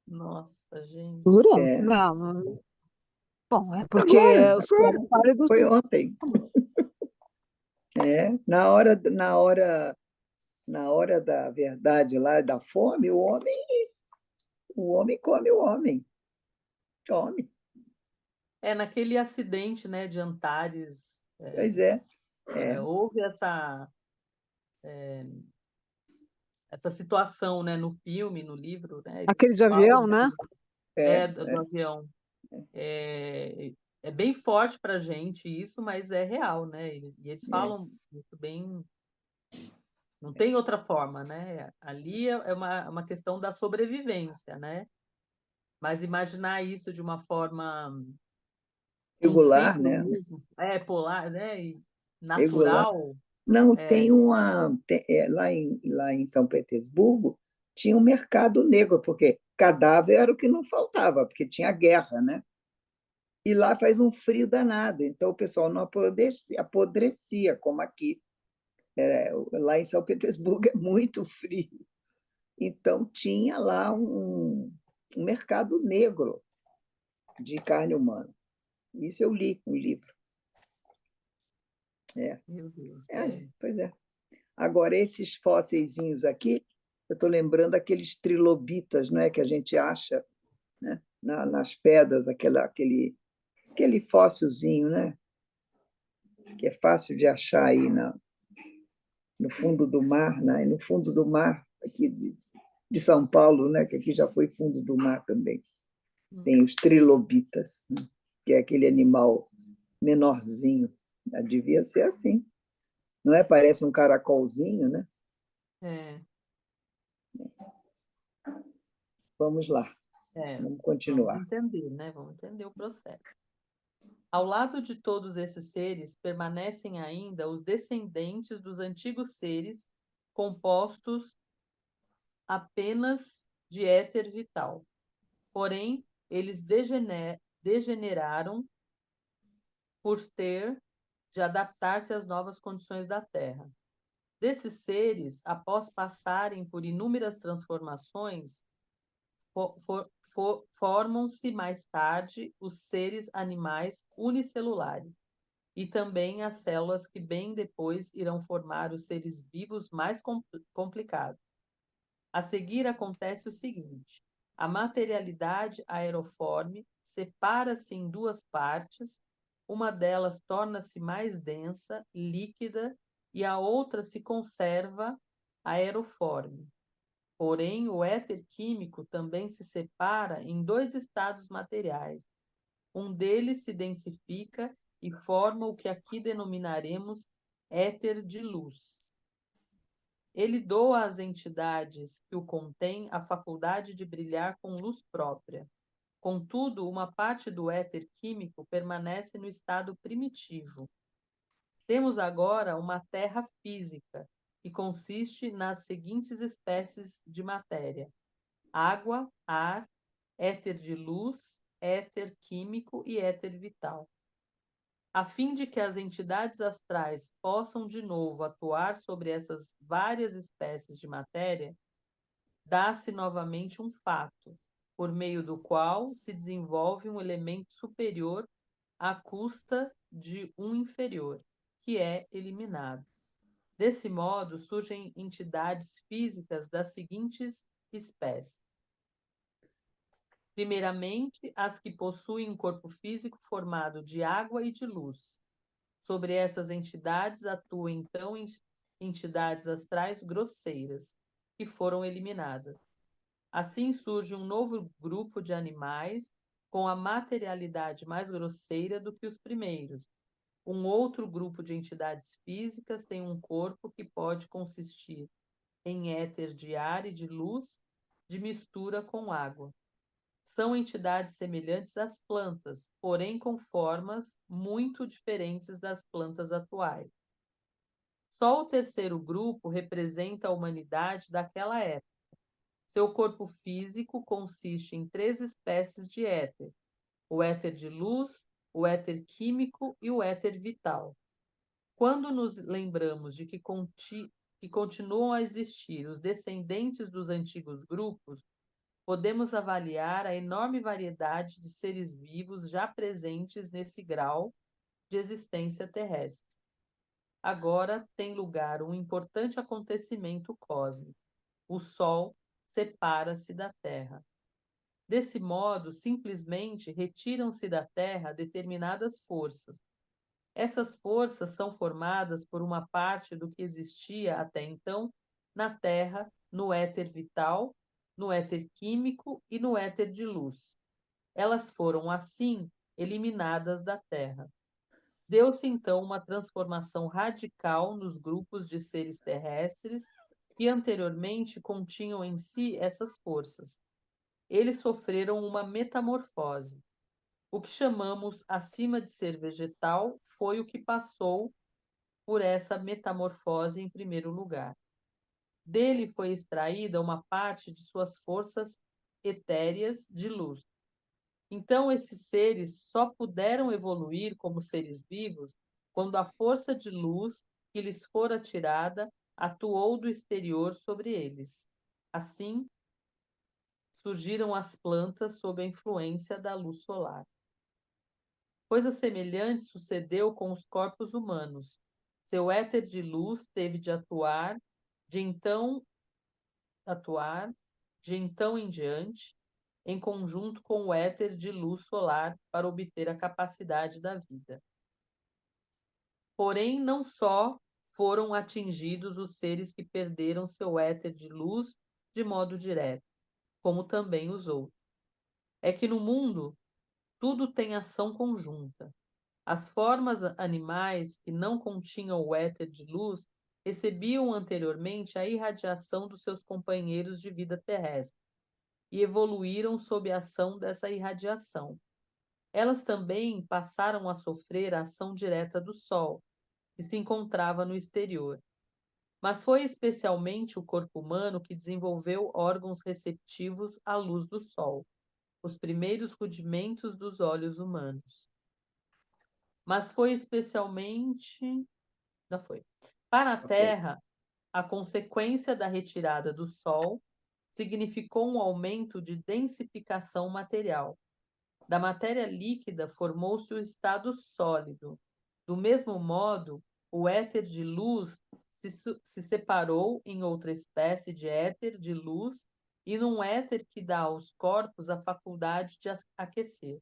Nossa, gente.
Jura?
É.
Não. Bom, é porque os que
Agora.
eram pálidos.
Foi ontem. Na hora da verdade lá, da fome, o homem come o homem. Come.
Naquele acidente, né, de Antares,
Pois é.
houve essa situação, né, no filme, no livro, né,
Aquele
eles
de
falam
avião, né?
do avião. É bem forte para a gente isso, mas é real, né? E eles falam muito bem, não tem outra forma, né? Ali é uma questão da sobrevivência, né? Mas imaginar isso de uma forma de um
Regular,
ciclo
né?
mesmo, polar, né? E
Regular.
natural,
Não,
é,
lá em São Petersburgo, tinha um mercado negro, porque cadáver era o que não faltava, porque tinha guerra, né? E lá faz um frio danado, então o pessoal não apodrecia como aqui. Lá em São Petersburgo é muito frio. Então, tinha lá um mercado negro de carne humana. Isso eu li no livro.
meu Deus,
Pois é. Agora, esses fóssilzinhos aqui, eu estou lembrando aqueles trilobitas, não é, que a gente acha, né, nas pedras, aquele fóssilzinho, né, que é fácil de achar aí no fundo do mar, né, no fundo do mar aqui de São Paulo, né, que aqui já foi fundo do mar também. Tem os trilobitas, né, que é aquele animal menorzinho. Devia ser assim. Não é? Parece um caracolzinho, né?
É,
Vamos lá, vamos
vamos
continuar.
entender, né? Vamos entender o processo. Ao lado de todos esses seres permanecem ainda os descendentes dos antigos seres, compostos apenas de éter vital. Porém, eles degeneraram por ter de adaptar-se às novas condições da Terra. Desses seres, após passarem por inúmeras transformações, formam-se mais tarde os seres animais unicelulares e também as células que bem depois irão formar os seres vivos mais complicados. A seguir acontece o seguinte: a materialidade aeroforme separa-se em duas partes, uma delas torna-se mais densa, líquida, e a outra se conserva aeroforme. Porém, o éter químico também se separa em dois estados materiais. Um deles se densifica e forma o que aqui denominaremos éter de luz. Ele doa às entidades que o contêm a faculdade de brilhar com luz própria. Contudo, uma parte do éter químico permanece no estado primitivo. Temos agora uma terra física, que consiste nas seguintes espécies de matéria: água, ar, éter de luz, éter químico e éter vital. A fim de que as entidades astrais possam de novo atuar sobre essas várias espécies de matéria, dá-se novamente um fato, por meio do qual se desenvolve um elemento superior à custa de um inferior, que é eliminado. Desse modo, surgem entidades físicas das seguintes espécies. Primeiramente, as que possuem um corpo físico formado de água e de luz. Sobre essas entidades atuam então entidades astrais grosseiras, que foram eliminadas. Assim surge um novo grupo de animais com a materialidade mais grosseira do que os primeiros. Um outro grupo de entidades físicas tem um corpo que pode consistir em éter de ar e de luz, de mistura com água. São entidades semelhantes às plantas, porém com formas muito diferentes das plantas atuais. Só o terceiro grupo representa a humanidade daquela época. Seu corpo físico consiste em 3 espécies de éter: o éter de luz, o éter químico e o éter vital. Quando nos lembramos de que continuam a existir os descendentes dos antigos grupos, podemos avaliar a enorme variedade de seres vivos já presentes nesse grau de existência terrestre. Agora tem lugar um importante acontecimento cósmico. O Sol separa-se da Terra. Desse modo, simplesmente retiram-se da Terra determinadas forças. Essas forças são formadas por uma parte do que existia até então na Terra, no éter vital, no éter químico e no éter de luz. Elas foram, assim, eliminadas da Terra. Deu-se, então, uma transformação radical nos grupos de seres terrestres que anteriormente continham em si essas forças. Eles sofreram uma metamorfose. O que chamamos acima de ser vegetal foi o que passou por essa metamorfose em primeiro lugar. Dele foi extraída uma parte de suas forças etéreas de luz. Então, esses seres só puderam evoluir como seres vivos quando a força de luz que lhes fora tirada atuou do exterior sobre eles. Assim, surgiram as plantas sob a influência da luz solar. Coisa semelhante sucedeu com os corpos humanos. Seu éter de luz teve de atuar de então em diante, em conjunto com o éter de luz solar para obter a capacidade da vida. Porém, não só foram atingidos os seres que perderam seu éter de luz de modo direto, como também os outros. É que no mundo tudo tem ação conjunta. As formas animais que não continham o éter de luz recebiam anteriormente a irradiação dos seus companheiros de vida terrestre e evoluíram sob a ação dessa irradiação. Elas também passaram a sofrer a ação direta do Sol, que se encontrava no exterior. Mas foi especialmente o corpo humano que desenvolveu órgãos receptivos à luz do Sol, os primeiros rudimentos dos olhos humanos. Mas foi especialmente. Não foi. Para a
Foi.
Terra, a consequência da retirada do Sol significou um aumento de densificação material. Da matéria líquida formou-se o estado sólido. Do mesmo modo, o éter de luz se separou em outra espécie de éter de luz e num éter que dá aos corpos a faculdade de aquecer.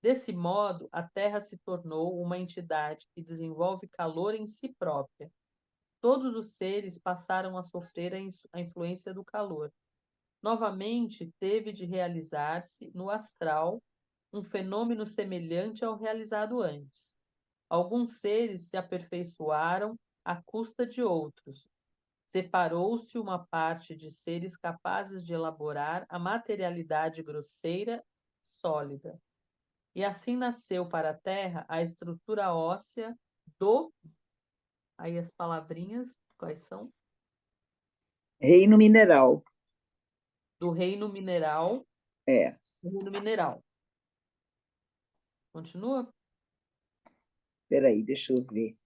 Desse modo, a Terra se tornou uma entidade que desenvolve calor em si própria. Todos os seres passaram a sofrer a influência do calor. Novamente, teve de realizar-se no astral um fenômeno semelhante ao realizado antes. Alguns seres se aperfeiçoaram à custa de outros. Separou-se uma parte de seres capazes de elaborar a materialidade grosseira, sólida. E assim nasceu para a Terra a estrutura óssea do. Aí as palavrinhas, quais são?
Reino mineral.
Do reino mineral.
É.
Do reino mineral. Continua?
Espera aí, deixa eu ver.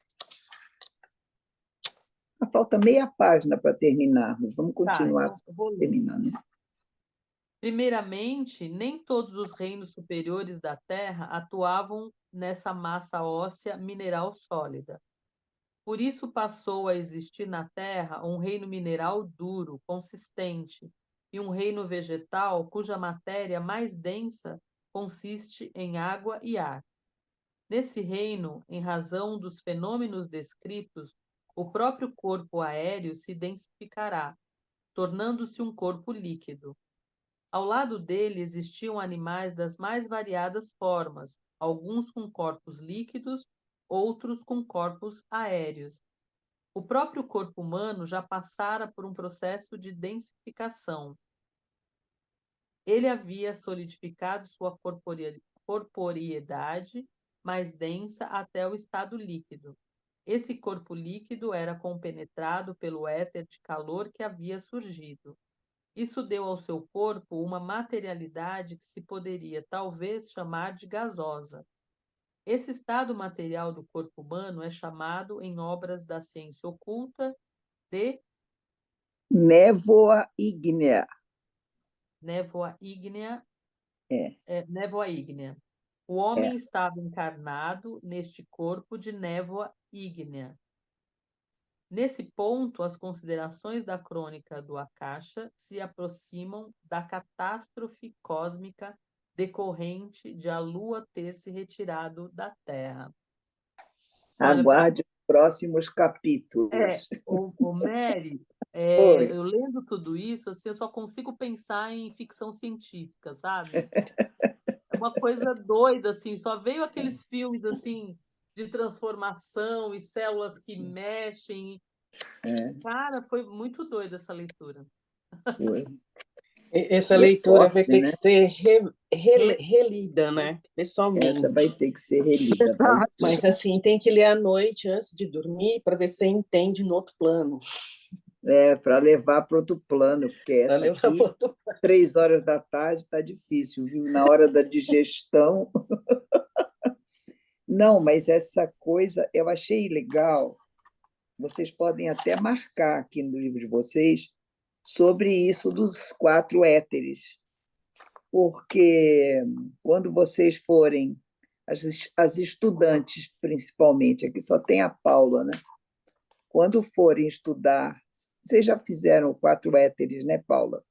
Falta meia página para terminarmos. Vamos continuar
Então eu vou ler.
terminando.
Primeiramente, nem todos os reinos superiores da Terra atuavam nessa massa óssea mineral sólida. Por isso passou a existir na Terra um reino mineral duro, consistente, e um reino vegetal cuja matéria mais densa consiste em água e ar. Nesse reino, em razão dos fenômenos descritos, o próprio corpo aéreo se densificará, tornando-se um corpo líquido. Ao lado dele existiam animais das mais variadas formas, alguns com corpos líquidos, outros com corpos aéreos. O próprio corpo humano já passara por um processo de densificação. Ele havia solidificado sua corporeidade mais densa até o estado líquido. Esse corpo líquido era compenetrado pelo éter de calor que havia surgido. Isso deu ao seu corpo uma materialidade que se poderia talvez chamar de gasosa. Esse estado material do corpo humano é chamado, em obras da ciência oculta, de
Névoa ígnea.
névoa ígnea.
É.
Névoa ígnea. O homem estava encarnado neste corpo de névoa ígnea. Nesse ponto, as considerações da crônica do Akasha se aproximam da catástrofe cósmica decorrente de a Lua ter se retirado da Terra. Olha,
Aguarde os próximos capítulos.
o Mary,
Oi.
eu lendo tudo isso, assim, eu só consigo pensar em ficção científica, sabe? É uma coisa doida, assim, só veio aqueles filmes, assim, de transformação e células que mexem. Cara, foi muito doida essa leitura.
Foi.
Essa
E é
leitura vai
forte,
ter
né?
que ser relida, né? Pessoalmente.
Essa vai ter que ser relida. Vai
Exato.
ser.
Mas, assim, tem que ler à noite antes de dormir para ver se você entende no outro plano.
Para levar para outro plano, porque
Para
essa
levar
aqui,
para outro plano.
3 horas da tarde, está difícil, viu? Na hora da digestão. Não, mas essa coisa eu achei legal. Vocês podem até marcar aqui no livro de vocês sobre isso dos 4 éteres, porque quando vocês forem, as estudantes principalmente, aqui só tem a Paula, né? Quando forem estudar, vocês já fizeram 4 éteres, né, Paula?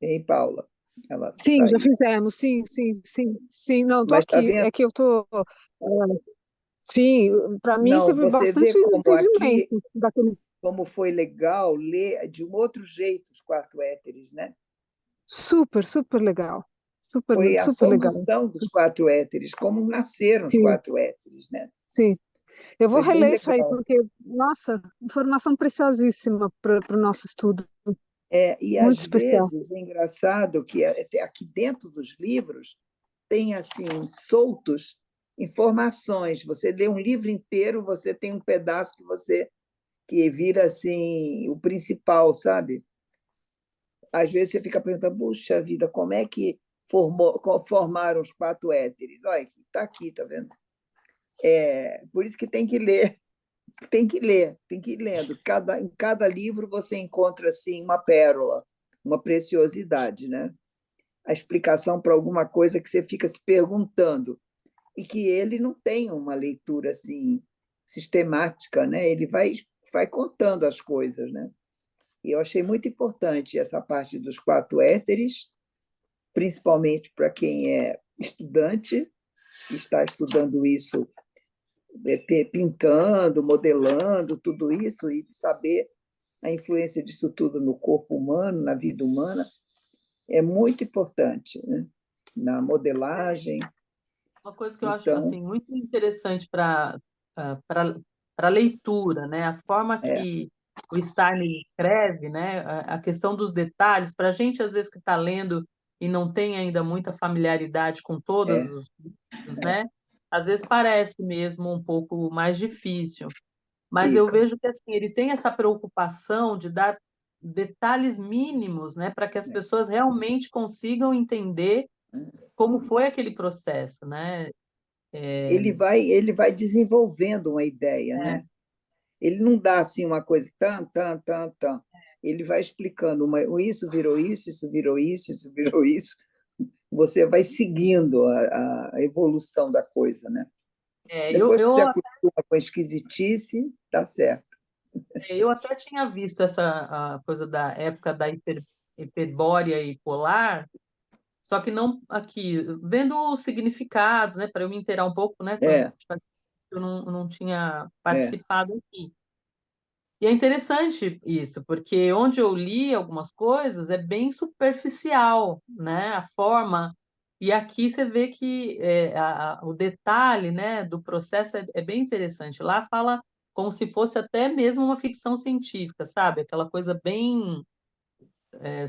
Hein, Paula? Ela
Sim, já
saiu.
fizemos, sim. Não, estou
Mas está
aqui.
vendo?
É que eu estou. Sim, para mim
Não,
teve
você vê
bastante
como aqui,
entendimento daquele.
como foi legal ler de um outro jeito os 4 éteres, né?
Super, super legal.
Foi a
super legal.
formação dos quatro éteres, como nasceram os
Sim,
quatro éteres, né?
sim. Eu vou
Foi bem
reler isso aí,
legal.
porque, nossa, informação preciosíssima para o nosso estudo.
E
Muito
às
especial.
vezes é engraçado que aqui dentro dos livros tem assim soltos informações. Você lê um livro inteiro, você tem um pedaço que vira assim o principal, sabe? Às vezes você fica perguntando, puxa vida, como é que formaram os quatro éteres? Olha, está aqui, tá vendo? Por isso que tem que ler, tem que ler, tem que ir lendo. Em cada livro você encontra assim uma pérola, uma preciosidade, né? A explicação para alguma coisa que você fica se perguntando e que ele não tem uma leitura assim sistemática, né? Ele vai contando as coisas, né? E eu achei muito importante essa parte dos quatro éteres, principalmente para quem é estudante, está estudando isso, pintando, modelando, tudo isso, e saber a influência disso tudo no corpo humano, na vida humana, é muito importante, né? Na modelagem.
Uma coisa que eu acho
Então,
assim muito interessante para leitura, né? A forma
é,
que o Steiner escreve, né? A questão dos detalhes, para a gente às vezes que está lendo e não tem ainda muita familiaridade com todos
é,
os livros, né? Às vezes parece mesmo um pouco mais difícil, mas eu
fica.
vejo que assim ele tem essa preocupação de dar detalhes mínimos, né? Para que as
É.
pessoas realmente consigam entender como foi aquele processo, né?
Ele vai desenvolvendo uma ideia,
É,
né? Ele não dá assim uma coisa tan, tan, tan, tan. Ele vai explicando, isso virou isso virou isso virou isso. Você vai seguindo a evolução da coisa, né?
É,
Depois que você acostuma com a esquisitice, tá certo.
eu até tinha visto essa a coisa da época da hiperbórea e polar, só que não aqui, vendo os significados, né, para eu me inteirar um pouco, né,
É,
eu não tinha
é,
participado aqui. E é interessante isso, porque onde eu li algumas coisas é bem superficial, né, a forma, e aqui você vê que o detalhe, né, do processo é bem interessante. Lá fala como se fosse até mesmo uma ficção científica, sabe? Aquela coisa bem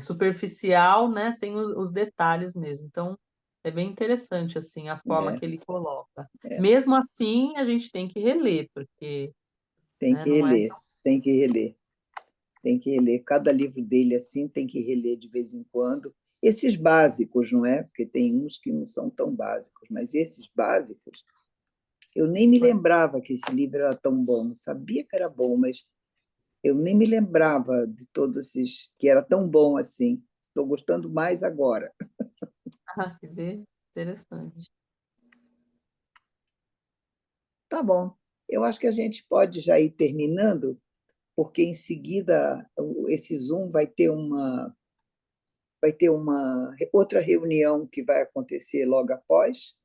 superficial, né, sem os detalhes mesmo. Então, é bem interessante assim a forma
é,
que ele coloca.
é.
Mesmo assim, a gente tem que reler, porque,
Tem
né,
que
não é.
reler, tem que reler. Tem que reler. Cada livro dele assim tem que reler de vez em quando. Esses básicos, não é? Porque tem uns que não são tão básicos, mas esses básicos, eu nem me lembrava que esse livro era tão bom. Sabia que era bom, mas eu nem me lembrava de todos esses que era tão bom assim. Estou gostando mais agora.
Quer ver? Interessante.
Tá bom. Eu acho que a gente pode já ir terminando, porque em seguida esse Zoom vai ter uma outra reunião que vai acontecer logo após,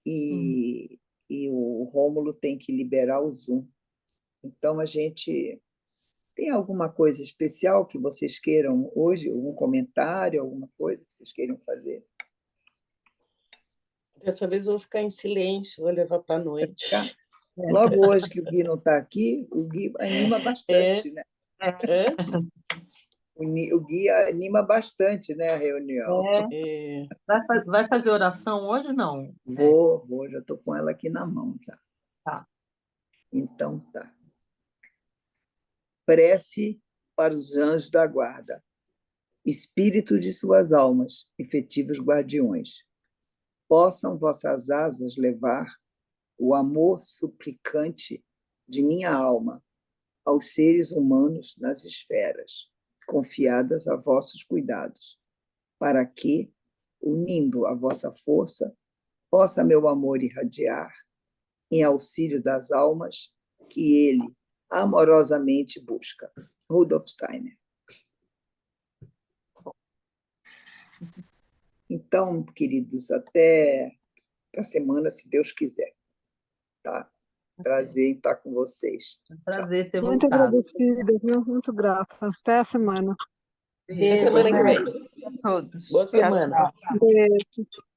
Sim.
e o Rômulo tem que liberar o Zoom. Então, a gente tem alguma coisa especial que vocês queiram hoje? Algum comentário, alguma coisa que vocês queiram fazer?
Dessa vez eu vou ficar em silêncio, vou levar para a
Vai
noite.
ficar? Logo hoje que o Gui não está aqui, o Gui anima
É,
bastante, né?
é,
O Gui anima bastante, né, a reunião.
É,
é.
vai fazer oração hoje? Não.
Vou, já estou com ela aqui na mão já.
Tá.
Então tá. Prece para os anjos da guarda. Espírito de suas almas, efetivos guardiões, possam vossas asas levar o amor suplicante de minha alma aos seres humanos nas esferas, confiadas a vossos cuidados, para que, unindo a vossa força, possa meu amor irradiar em auxílio das almas que ele amorosamente busca. Rudolf Steiner. Então, queridos, até a semana, se Deus quiser. Tá? Prazer em estar com vocês. Tchau.
Prazer ter
Muito
voltado.
agradecida, viu? Muito grata. Até a semana.
Até
Beijo,
semana que
né?
vem.
a todos.
Boa
Tchau,
semana.
tchau.
Beijo.